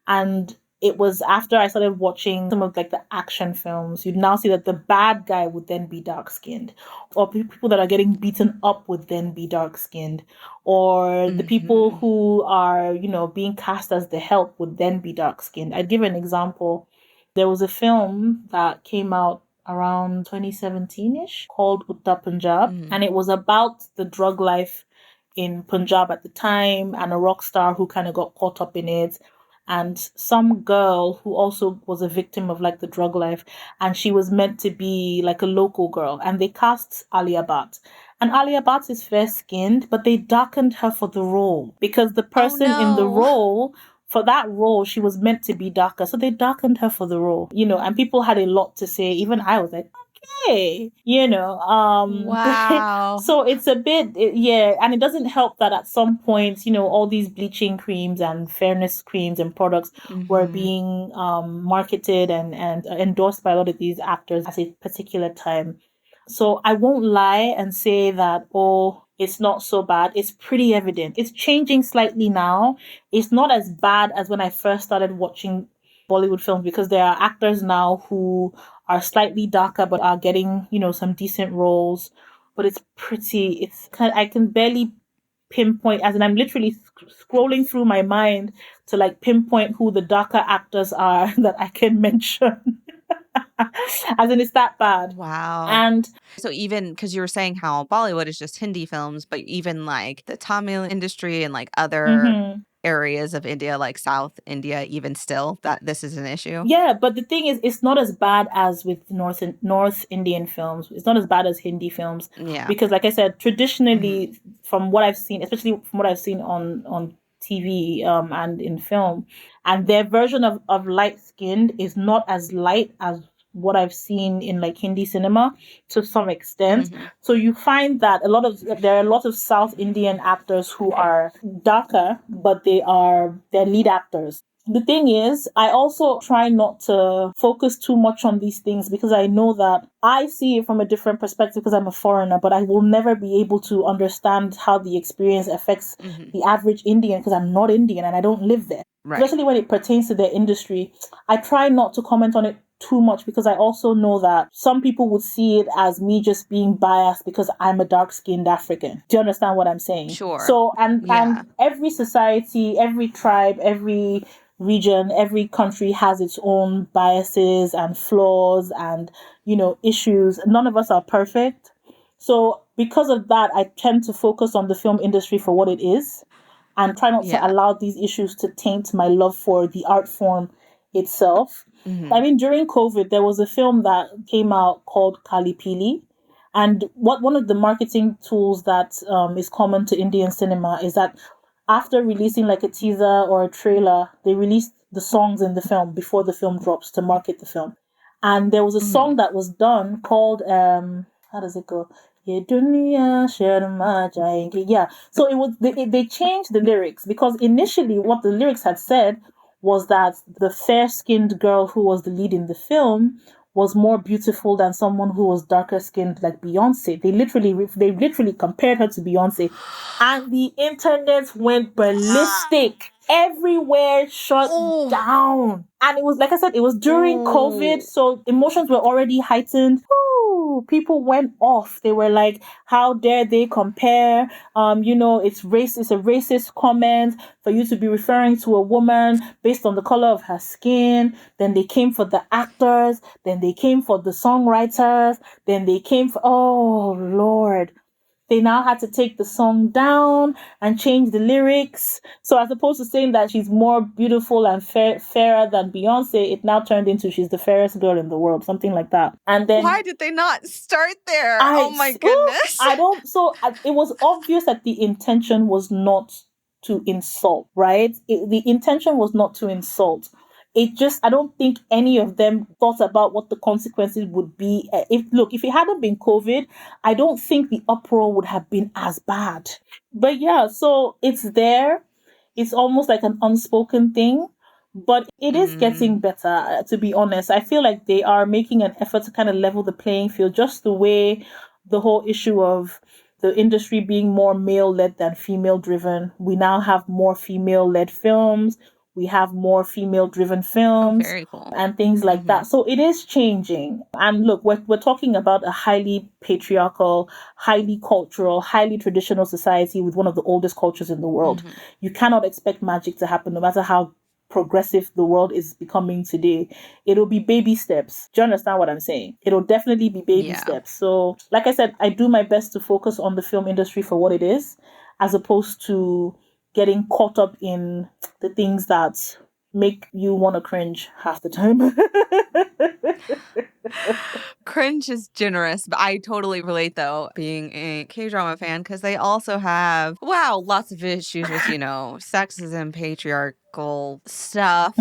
And it was after I started watching some of like the action films, you'd now see that the bad guy would then be dark skinned, or people that are getting beaten up would then be dark skinned, or the people Mm-hmm. who are, being cast as the help would then be dark skinned. I'd give an example. There was a film that came out around 2017-ish called Uttar Punjab, Mm-hmm. and it was about the drug life in Punjab at the time and a rock star who kind of got caught up in it. and some girl who also was a victim of like the drug life, and she was meant to be like a local girl, and they cast Alia Bhatt. And Alia Bhatt is fair skinned, but they darkened her for the role because the Oh person in the no. role, for that role, she was meant to be darker. So they darkened her for the role, and people had a lot to say. Even I was like, okay, Wow. so it's a bit, yeah. And it doesn't help that at some point, all these bleaching creams and fairness creams and products were Hmm. being marketed and endorsed by a lot of these actors at a particular time. So I won't lie and say that, oh, it's not so bad. It's pretty evident. It's changing slightly now. It's not as bad as when I first started watching Bollywood films, because there are actors now who are slightly darker but are getting, some decent roles. But it's kind of, I can barely pinpoint, as in I'm literally scrolling through my mind to like pinpoint who the darker actors are that I can mention. As in, it's that bad. Wow. And So even because you were saying how Bollywood is just Hindi films, but even like the Tamil industry and like other mhm. areas of India, like South India, even still, that this is an issue. Yeah, but the thing is, it's not as bad as with North Indian films. It's not as bad as Hindi films Yeah. because, like I said, Hmm. traditionally, from what I've seen, especially from what I've seen on TV and in film, and their version of light skinned is not as light as what I've seen in like Hindi cinema to some extent. Hmm. So you find that there are a lot of South Indian actors who are darker, but they're lead actors. The thing is, I also try not to focus too much on these things because I know that I see it from a different perspective because I'm a foreigner, but I will never be able to understand how the experience affects Hmm. the average Indian because I'm not Indian and I don't live there. Right. Especially when it pertains to their industry, I try not to comment on it too much because I also know that some people would see it as me just being biased because I'm a dark-skinned African. Do you understand what I'm saying? Sure. So and Yeah. every society, every tribe, every region, every country has its own biases and flaws and, issues. None of us are perfect. So because of that, I tend to focus on the film industry for what it is and try not to Yeah. allow these issues to taint my love for the art form itself. I Hmm. mean, during COVID, there was a film that came out called Kalipili. And one of the marketing tools that is common to Indian cinema is that after releasing like a teaser or a trailer, they released the songs in the film before the film drops to market the film. And there was a Hmm. song that was done called how does it go? Ye dunya sharma jayenge. Yeah. So it was they changed the lyrics because initially what the lyrics had said was that the fair-skinned girl who was the lead in the film was more beautiful than someone who was darker skinned like Beyonce. They literally compared her to Beyonce, and the internet went ballistic. Everywhere shut Oh. down. And it was, like I said, it was during COVID, Oh. so emotions were already heightened. Ooh, people went off. They were like, how dare they compare? It's a racist comment for you to be referring to a woman based on the color of her skin. Then they came for the actors, then they came for the songwriters, then they came for, oh Lord. They now had to take the song down and change the lyrics. So as opposed to saying that she's more beautiful and fairer than Beyonce, it now turned into she's the fairest girl in the world, something like that. And Why then did they not start there? Oh my goodness. I don't. So it was obvious that the intention was not to insult, right? The intention was not to insult. It just, I don't think any of them thought about what the consequences would be. If it hadn't been COVID, I don't think the uproar would have been as bad. But yeah, so it's there. It's almost like an unspoken thing, but it is Mm. getting better, to be honest. I feel like they are making an effort to kind of level the playing field, just the way the whole issue of the industry being more male led than female driven. We now have more female led films. We have more female driven Oh, films very cool. and things like Hmm. that. So it is changing. And look, we're talking about a highly patriarchal, highly cultural, highly traditional society with one of the oldest cultures in the world. Hmm. You cannot expect magic to happen no matter how progressive the world is becoming today. It'll be baby steps. Do you understand what I'm saying? It'll definitely be baby Yeah. steps. So, like I said, I do my best to focus on the film industry for what it is, as opposed to getting caught up in the things that make you want to cringe half the time. Cringe is generous, but I totally relate though, being a K-drama fan, because they also have, wow, lots of issues with, sexism, patriarchal stuff,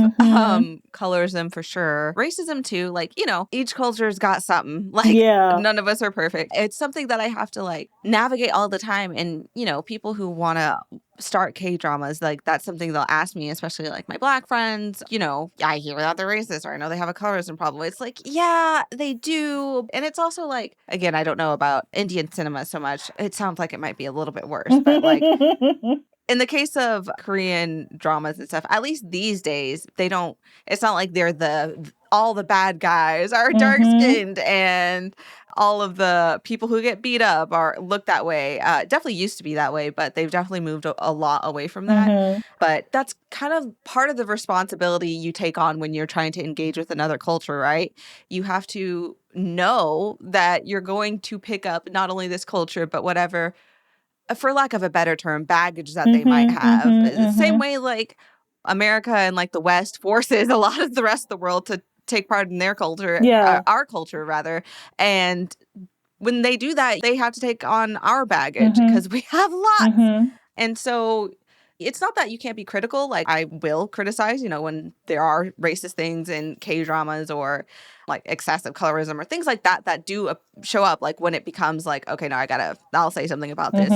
colorism for sure, racism too. Like, each culture's got something. Like, Yeah. none of us are perfect. It's something that I have to like navigate all the time. And, people who want to start K-dramas, like that's something they'll ask me, especially like my Black friends, I hear that they're racist, or I know they have a colorism problem. It's like, yeah, they do. And it's also like, again, I don't know about Indian cinema so much. It sounds like it might be a little bit worse, but like in the case of Korean dramas and stuff, at least these days, it's not like they're all the bad guys are dark skinned and all of the people who get beat up look that way. Definitely used to be that way, but they've definitely moved a lot away from that. But that's kind of part of the responsibility you take on when you're trying to engage with another culture, right? You have to know that you're going to pick up not only this culture, but whatever, for lack of a better term, baggage that they might have. The same way like America and like the West forces a lot of the rest of the world to take part in their culture, our culture rather. And when they do that, they have to take on our baggage because we have lots. And so it's not that you can't be critical. Like, I will criticize, when there are racist things in K-dramas or like excessive colorism or things like that do show up. Like when it becomes like, okay, no, I'll say something about this,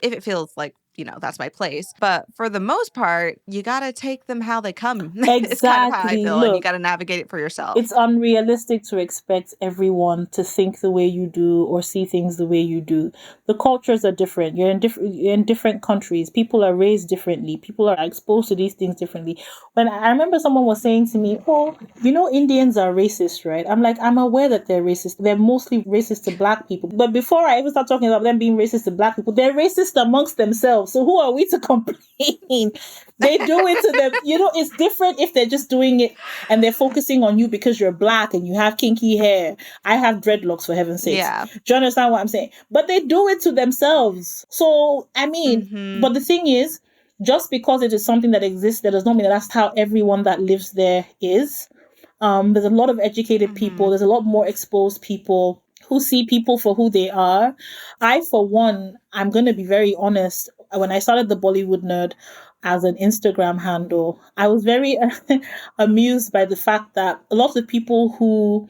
if it feels like, that's my place. But for the most part, you got to take them how they come. Exactly. It's kind of how I feel. Look, and you got to navigate it for yourself. It's unrealistic to expect everyone to think the way you do or see things the way you do. The cultures are different. You're in different countries. People are raised differently. People are exposed to these things differently. When I remember someone was saying to me, "Oh, Indians are racist, right?" I'm like, I'm aware that they're racist. They're mostly racist to Black people. But before I even start talking about them being racist to Black people, they're racist amongst themselves. So who are we to complain? They do it to them. It's different if they're just doing it and they're focusing on you because you're Black and you have kinky hair. I have dreadlocks, for heaven's sake. Yeah. Do you understand what I'm saying? But they do it to themselves. So, I mean, but the thing is, just because it is something that exists, that does not mean that that's how everyone that lives there is. There's a lot of educated people. There's a lot more exposed people who see people for who they are. I, for one, I'm going to be very honest. When I started the Bollywood Nerd as an Instagram handle, I was very amused by the fact that a lot of people who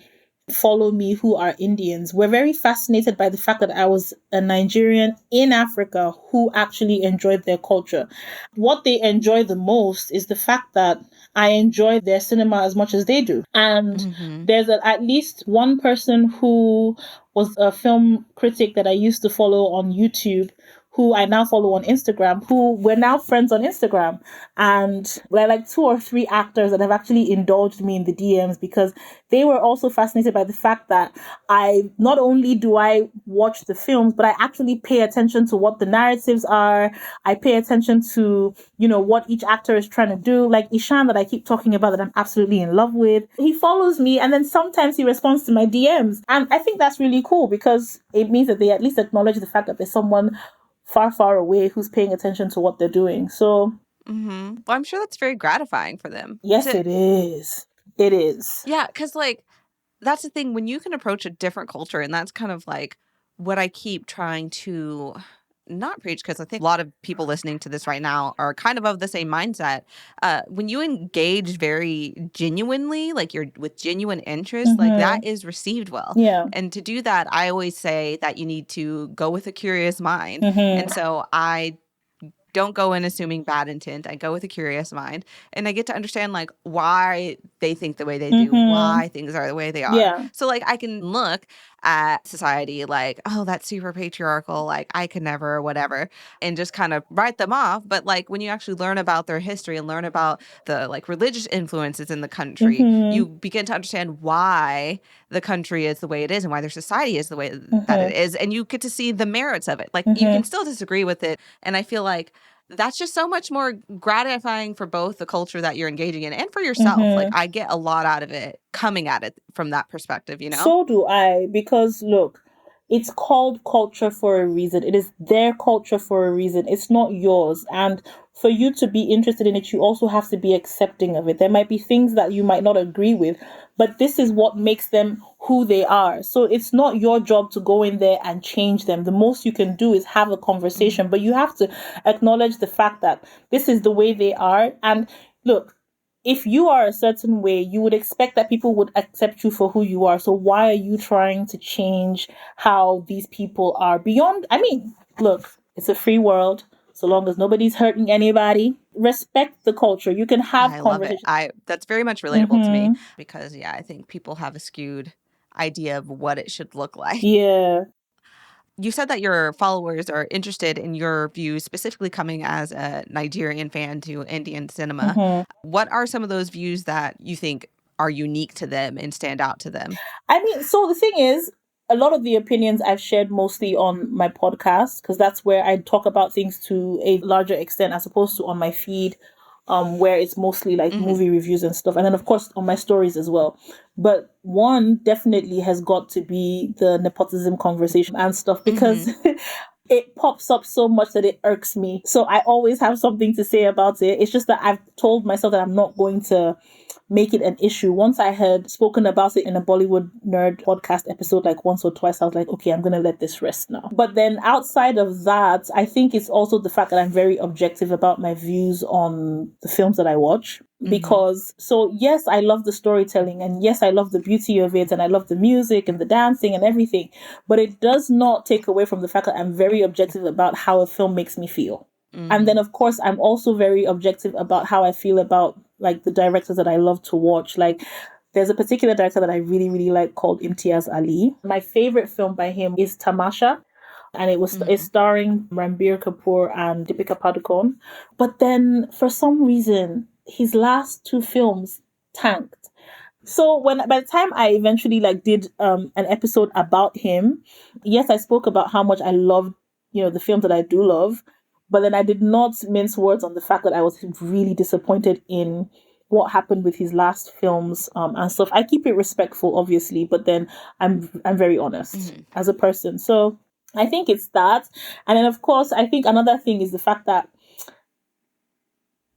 follow me who are Indians were very fascinated by the fact that I was a Nigerian in Africa who actually enjoyed their culture. What they enjoy the most is the fact that I enjoy their cinema as much as they do. And there's at least one person who was a film critic that I used to follow on YouTube, who I now follow on Instagram, who we're now friends on Instagram. And there are like 2 or 3 actors that have actually indulged me in the DMs because they were also fascinated by the fact that not only do I watch the films, but I actually pay attention to what the narratives are. I pay attention to, what each actor is trying to do. Like Ishan that I keep talking about that I'm absolutely in love with. He follows me and then sometimes he responds to my DMs. And I think that's really cool because it means that they at least acknowledge the fact that there's someone far, far away who's paying attention to what they're doing. So, well, I'm sure that's very gratifying for them. Yes, it is. It is. Yeah, because like that's the thing when you can approach a different culture, and that's kind of like what I keep trying to not preach, because I think a lot of people listening to this right now are kind of the same mindset. When you engage very genuinely, like you're with genuine interest, like that is received well. Yeah. And to do that, I always say that you need to go with a curious mind. And so I don't go in assuming bad intent. I go with a curious mind, and I get to understand like why they think the way they do, why things are the way they are. Yeah. So like I can look at society like, oh, that's super patriarchal, like I could never or whatever, and just kind of write them off. But like when you actually learn about their history and learn about the like religious influences in the country, you begin to understand why the country is the way it is and why their society is the way that it is, and you get to see the merits of it. Like you can still disagree with it, and I feel like that's just so much more gratifying for both the culture that you're engaging in and for yourself. Like I get a lot out of it coming at it from that perspective, So do I, because look, it's called culture for a reason. It is their culture for a reason. It's not yours. And for you to be interested in it, you also have to be accepting of it. There might be things that you might not agree with, but this is what makes them who they are. So it's not your job to go in there and change them. The most you can do is have a conversation, but you have to acknowledge the fact that this is the way they are. And look, if you are a certain way, you would expect that people would accept you for who you are. So why are you trying to change how these people are beyond? I mean, look, it's a free world. So long as nobody's hurting anybody, respect the culture. You can have I love it. conversations. That's very much relatable to me because, yeah, I think people have a skewed idea of what it should look like. Yeah. You said that your followers are interested in your views, specifically coming as a Nigerian fan to Indian cinema. What are some of those views that you think are unique to them and stand out to them? I mean, so the thing is, a lot of the opinions I've shared mostly on my podcast, because that's where I talk about things to a larger extent as opposed to on my feed, where it's mostly like movie reviews and stuff. And then, of course, on my stories as well. But one definitely has got to be the nepotism conversation and stuff because it pops up so much that it irks me. So I always have something to say about it. It's just that I've told myself that I'm not going to make it an issue. Once I had spoken about it in a Bollywood Nerd podcast episode, like once or twice, I was like, okay, I'm going to let this rest now. But then outside of that, I think it's also the fact that I'm very objective about my views on the films that I watch. Because, so yes, I love the storytelling and yes, I love the beauty of it and I love the music and the dancing and everything, but it does not take away from the fact that I'm very objective about how a film makes me feel. And then, of course, I'm also very objective about how I feel about like the directors that I love to watch. Like there's a particular director that I really, really like called Imtiaz Ali. My favorite film by him is Tamasha. And it's starring Ranbir Kapoor and Deepika Padukone. But then for some reason, his last two films tanked. So by the time I eventually like did an episode about him, yes, I spoke about how much I loved, the films that I do love, but then I did not mince words on the fact that I was really disappointed in what happened with his last films and stuff. I keep it respectful, obviously, but then I'm very honest as a person. So I think it's that. And then, of course, I think another thing is the fact that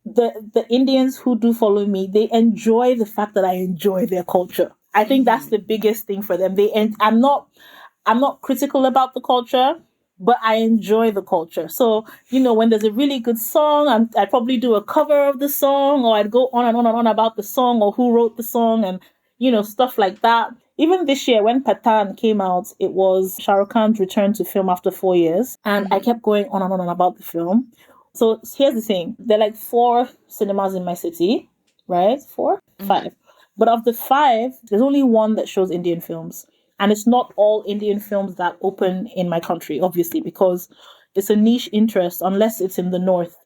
the Indians who do follow me, they enjoy the fact that I enjoy their culture. I think that's the biggest thing for them. I'm not critical about the culture, but I enjoy the culture. So, when there's a really good song, I'd probably do a cover of the song, or I'd go on and on and on about the song or who wrote the song and, stuff like that. Even this year, when Pathaan came out, it was Shah Rukh Khan's return to film after 4 years. And I kept going on and on and about the film. So here's the thing. There are like 4 cinemas in my city, right? 4? 5. But of the 5, there's only one that shows Indian films. And it's not all Indian films that open in my country, obviously, because it's a niche interest unless it's in the north.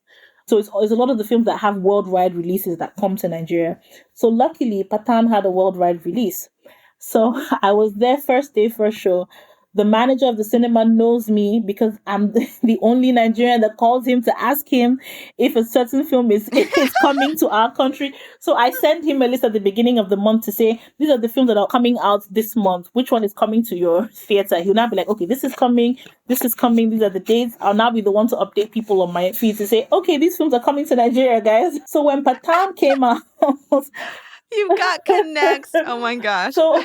So it's a lot of the films that have worldwide releases that come to Nigeria. So luckily, Pathaan had a worldwide release. So I was there first day, first show. The manager of the cinema knows me because I'm the only Nigerian that calls him to ask him if a certain film is coming to our country. So I sent him a list at the beginning of the month to say, these are the films that are coming out this month. Which one is coming to your theater? He'll now be like, okay, this is coming. These are the dates. I'll now be the one to update people on my feed to say, okay, these films are coming to Nigeria, guys. So when Pathaan came out, you've got connects. Oh my gosh. So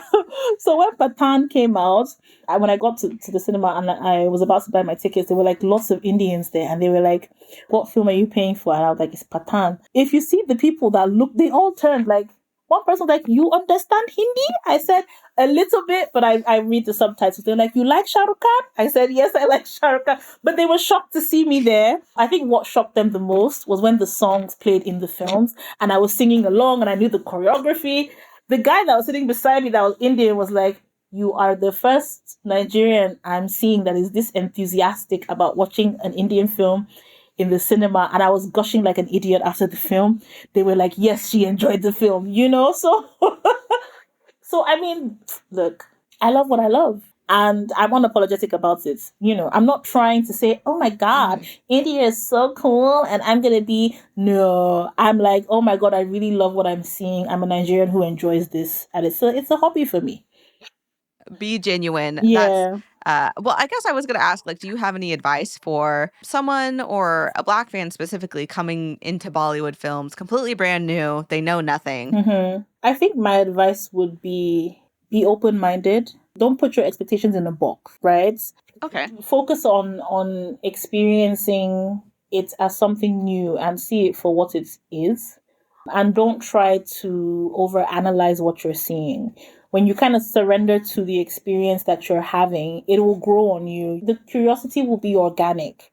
when Pathaan came out, when I got to the cinema and I was about to buy my tickets, there were like lots of Indians there and they were like, what film are you paying for? And I was like, it's Pathaan. If you see the people that look, they all turned like, one person was like, you understand Hindi? I said, a little bit, but I read the subtitles. They're like, you like Shah Rukh Khan? I said, yes, I like Shah Rukh Khan. But they were shocked to see me there. I think what shocked them the most was when the songs played in the films and I was singing along and I knew the choreography. The guy that was sitting beside me that was Indian was like, you are the first Nigerian I'm seeing that is this enthusiastic about watching an Indian film in the cinema. And I was gushing like an idiot after the film. They were like, yes, she enjoyed the film, so so I mean, look, I love what I love and I'm unapologetic about it. I'm not trying to say, oh my God, India is so cool and I'm going to no, I'm like, oh my God, I really love what I'm seeing. I'm a Nigerian who enjoys this and it's a hobby for me. Be genuine. Yeah. Well, I guess I was going to ask, like, do you have any advice for someone or a Black fan specifically coming into Bollywood films completely brand new? They know nothing. I think my advice would be open-minded. Don't put your expectations in a box, right? Okay. Focus on experiencing it as something new and see it for what it is. And don't try to overanalyze what you're seeing. When you kind of surrender to the experience that you're having, it will grow on you. The curiosity will be organic.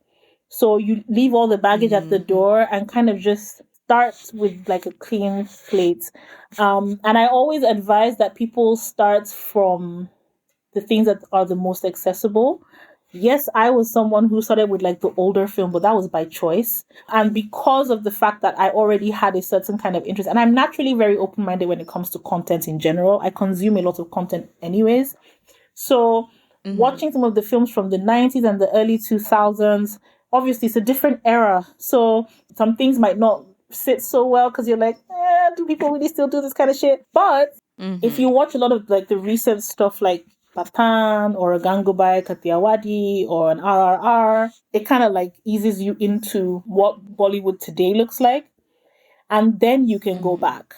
So you leave all the baggage at the door and kind of just start with like a clean slate. And I always advise that people start from the things that are the most accessible. Yes, I was someone who started with like the older film, but that was by choice. And because of the fact that I already had a certain kind of interest, and I'm naturally very open-minded when it comes to content in general. I consume a lot of content anyways. So watching some of the films from the 90s and the early 2000s, obviously it's a different era. So some things might not sit so well because you're like, do people really still do this kind of shit? But if you watch a lot of like the recent stuff like Pathaan or a Gangubai, Kathiawadi or an RRR, it kind of like eases you into what Bollywood today looks like. And then you can go back.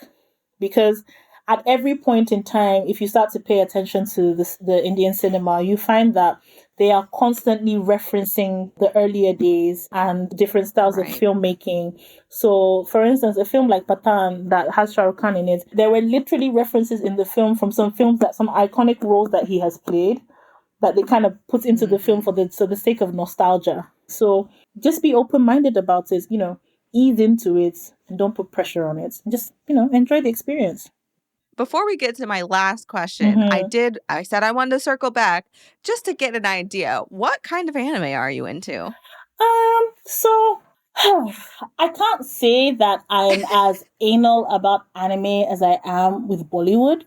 Because at every point in time, if you start to pay attention to the Indian cinema, you find that they are constantly referencing the earlier days and different styles of filmmaking. So, for instance, a film like Pathaan that has Shah Rukh Khan in it, there were literally references in the film from some films that some iconic roles that he has played that they kind of put into the film for the sake of nostalgia. So just be open-minded about it, ease into it and don't put pressure on it. Just, enjoy the experience. Before we get to my last question, I said I wanted to circle back just to get an idea. What kind of anime are you into? So I can't say that I'm as anal about anime as I am with Bollywood,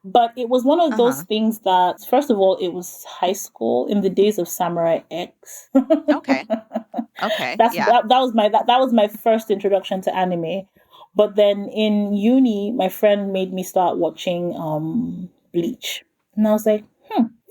but it was one of those things that, first of all, it was high school in the days of Samurai X. Okay. That was my first introduction to anime. But then in uni, my friend made me start watching Bleach. And I was like,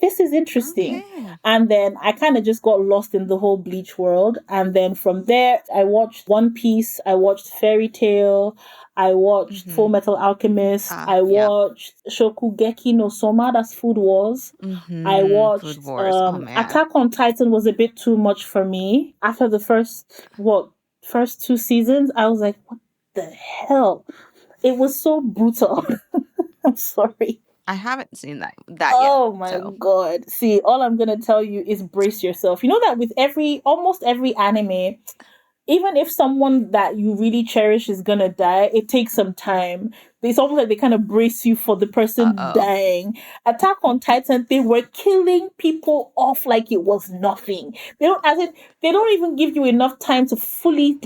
this is interesting. Okay. And then I kind of just got lost in the whole Bleach world. And then from there, I watched One Piece, I watched Fairy Tail, I watched Full Metal Alchemist, I watched Shokugeki no Soma, that's Food Wars. I watched Food Wars. Attack on Titan was a bit too much for me. After the first 2 seasons, I was like, what the hell? It was so brutal. I'm sorry. I haven't seen that yet. Oh my God. See, all I'm going to tell you is brace yourself. You know that with almost every anime, even if someone that you really cherish is going to die, it takes some time. It's almost like they kind of brace you for the person dying. Attack on Titan, they were killing people off like it was nothing. They don't even give you enough time to fully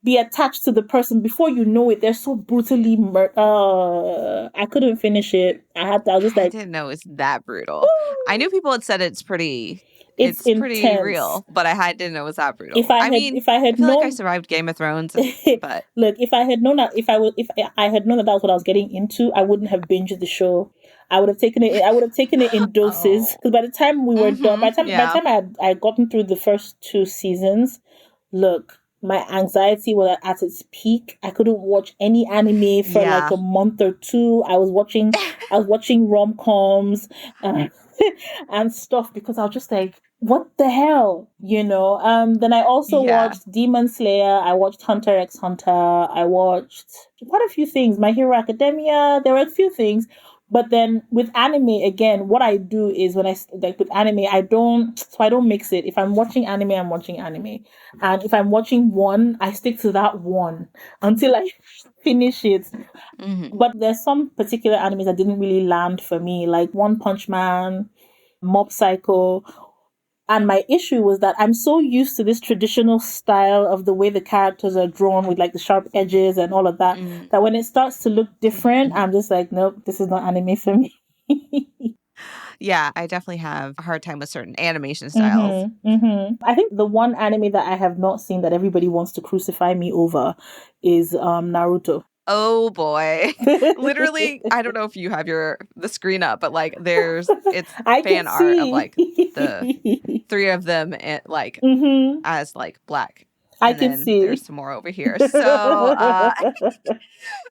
be attached to the person. Before you know it, they're so brutally I couldn't finish it. I was just like, I didn't know it was that brutal. I knew people had said it's pretty real, but I didn't know it was that brutal. I feel like I survived Game of Thrones, but look, if I had known that that was what I was getting into, I wouldn't have binged the show. I would have taken it in doses. Because by the time we were done, by the time I had gotten through the first 2 seasons, look, my anxiety was at its peak. I couldn't watch any anime for like a month or 2. I was watching rom-coms and stuff because I was just like, what the hell? Then I also watched Demon Slayer. I watched Hunter x Hunter. I watched quite a few things. My Hero Academia. There were a few things. But then with anime, again, what I do is when with anime, I don't mix it. If I'm watching anime, I'm watching anime. And if I'm watching one, I stick to that one until I finish it. But there's some particular animes that didn't really land for me, like One Punch Man, Mob Psycho. And my issue was that I'm so used to this traditional style of the way the characters are drawn with like the sharp edges and all of that, that when it starts to look different, I'm just like, nope, this is not anime for me. Yeah, I definitely have a hard time with certain animation styles. I think the one anime that I have not seen that everybody wants to crucify me over is Naruto. Oh boy. Literally, I don't know if you have the screen up, but like it's I can fan art of see. like the three of them like Mm-hmm. as like black. I And can then there's see. some more over here. So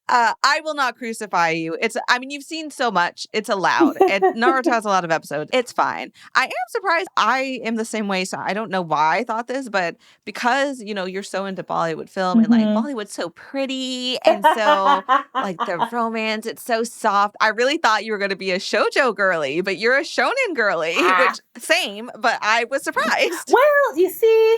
I will not crucify you. I mean, you've seen so much. It's allowed. Naruto has a lot of episodes. It's fine. I am surprised. I am the same way. So I don't know why I thought this, but because, you're so into Bollywood film and like Mhm. Bollywood's so pretty. And so like the romance, it's so soft. I really thought you were going to be a shoujo girly, but you're a shonen girly, which same, but I was surprised. Well, you see,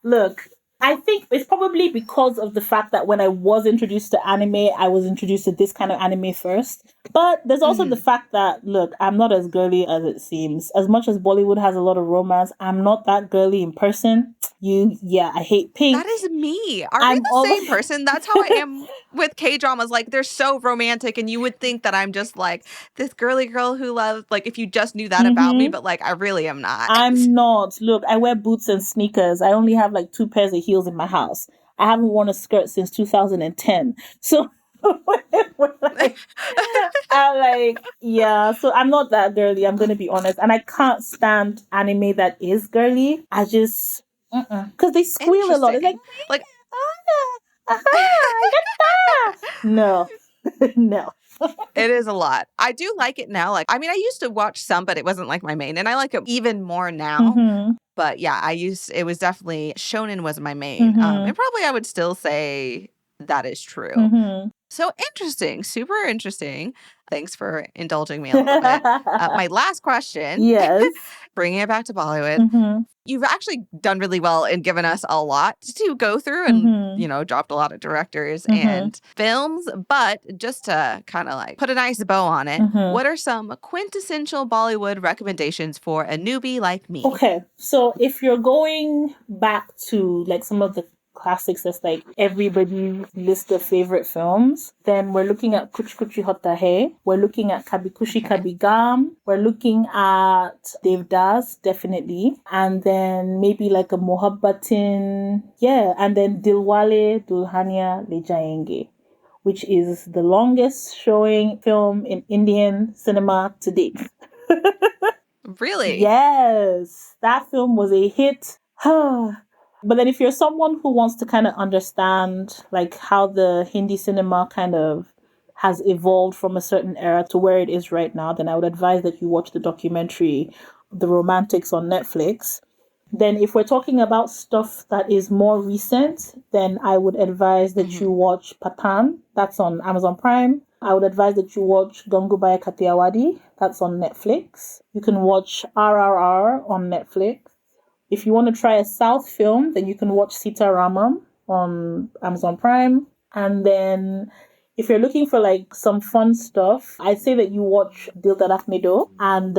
look, I think it's probably because of the fact that when I was introduced to anime, I was introduced to this kind of anime first. But there's also the fact that, look, I'm not as girly as it seems. As much as Bollywood has a lot of romance, I'm not that girly in person. I hate pink. That is me. Are we the same person? That's how I am with K-dramas. Like, they're so romantic, and you would think that I'm just like this girly girl who loves, like, if you just knew that about me, but like, I really am not. I'm not. Look, I wear boots and sneakers. I only have like 2 pairs of heels in my house. I haven't worn a skirt since 2010. So I'm like, yeah, so I'm not that girly, I'm gonna be honest. And I can't stand anime that is girly. I just because they squeal a lot. It's like no. No. It is a lot. I do like it now. Like, I mean, I used to watch some, but it wasn't like my main, and I like it even more now. But yeah, it was definitely shonen was my main. And probably I would still say that is true. So interesting, super interesting. Thanks for indulging me a little bit. My last question. Yes. Bringing it back to Bollywood. You've actually done really well and given us a lot to go through and, dropped a lot of directors and films. But just to kind of like put a nice bow on it, what are some quintessential Bollywood recommendations for a newbie like me? Okay, so if you're going back to like some of the classics that's like everybody's list of favorite films, then we're looking at Kuch Hota Hai, we're looking at Kabhi Khushi Kabhi Gham, we're looking at Devdas, definitely, and then maybe like a Mohabbatein, and then Diwale, Dulhania, Le Jayenge, which is the longest showing film in Indian cinema to date. Really? Yes, that film was a hit. But then if you're someone who wants to kind of understand like how the Hindi cinema kind of has evolved from a certain era to where it is right now, then I would advise that you watch the documentary The Romantics on Netflix. Then if we're talking about stuff that is more recent, then I would advise that you watch Pathaan. That's on Amazon Prime. I would advise that you watch Gangubai Kathiawadi. That's on Netflix. You can watch RRR on Netflix. If you want to try a South film, then you can watch Sita Ramam on Amazon Prime. And then if you're looking for like some fun stuff, I'd say that you watch Dil Dhadakne and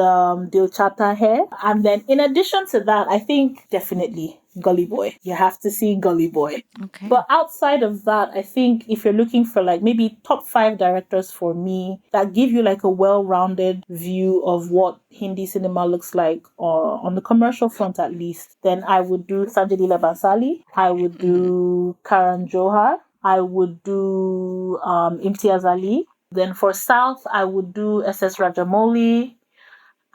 Dil Chahta Hai. And then in addition to that, I think definitely Gully Boy. You have to see Gully Boy. Okay. But outside of that, I think if you're looking for like maybe top 5 directors for me that give you like a well-rounded view of what Hindi cinema looks like, or on the commercial front at least, then I would do Sanja Bhansali. I would do Karan Johar. I would do Imtiaz Ali. Then for South, I would do SS Rajamouli.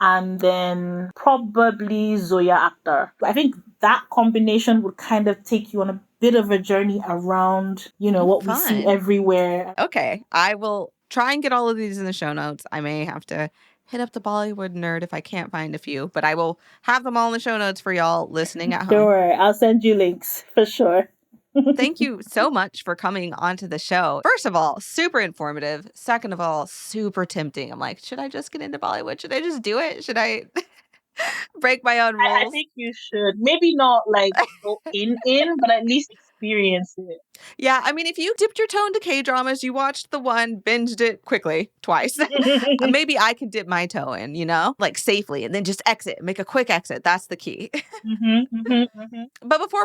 And then probably Zoya Akhtar. I think that combination would kind of take you on a bit of a journey around, what we see everywhere. Okay, I will try and get all of these in the show notes. I may have to hit up the Bollywood Nerd if I can't find a few, but I will have them all in the show notes for y'all listening at home. Don't worry, I'll send you links for sure. Thank you so much for coming onto the show. First of all, super informative. Second of all, super tempting. I'm like, should I just get into Bollywood? Should I just do it? Should I break my own rules? I think you should. Maybe not like go in, but at least experience it. Yeah, I mean, if you dipped your toe into K-dramas, you watched the one, binged it quickly, twice, maybe I can dip my toe in, like safely, and then just exit, make a quick exit. That's the key. But before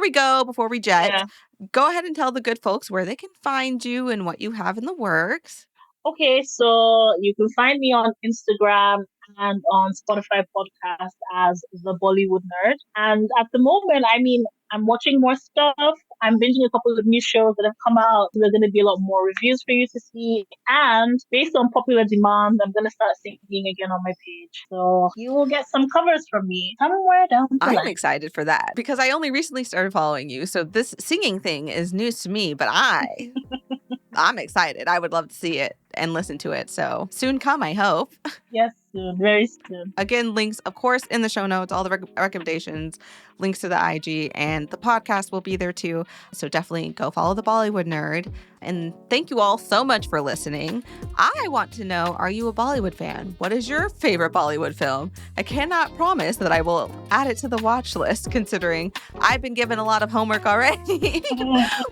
we jet, go ahead and tell the good folks where they can find you and what you have in the works. Okay, so you can find me on Instagram and on Spotify podcast as the Bollywood Nerd. And at the moment, I mean, I'm watching more stuff. I'm binging a couple of new shows that have come out. So there's going to be a lot more reviews for you to see. And based on popular demand, I'm going to start singing again on my page. So you will get some covers from me somewhere down the line. I'm excited for that because I only recently started following you. So this singing thing is news to me, but I'm excited. I would love to see it and listen to it. So soon come, I hope. Yes, soon. Very soon. Again, links, of course, in the show notes, all the recommendations, links to the IG, and the podcast will be there too. So definitely go follow the Bollywood Nerd. And thank you all so much for listening. I want to know, are you a Bollywood fan? What is your favorite Bollywood film? I cannot promise that I will add it to the watch list, considering I've been given a lot of homework already.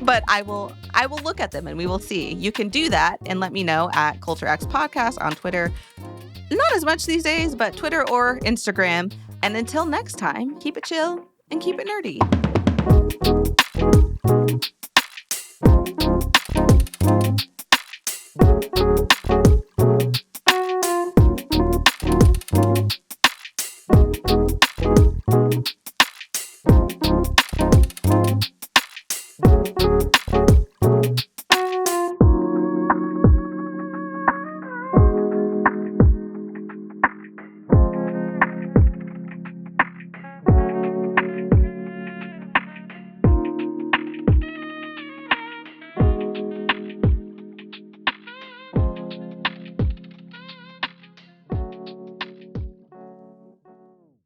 But I will look at them and we will see. You can do that and let me know at Culture X Podcast on Twitter. Not as much these days, but Twitter or Instagram. And until next time, keep it chill and keep it nerdy.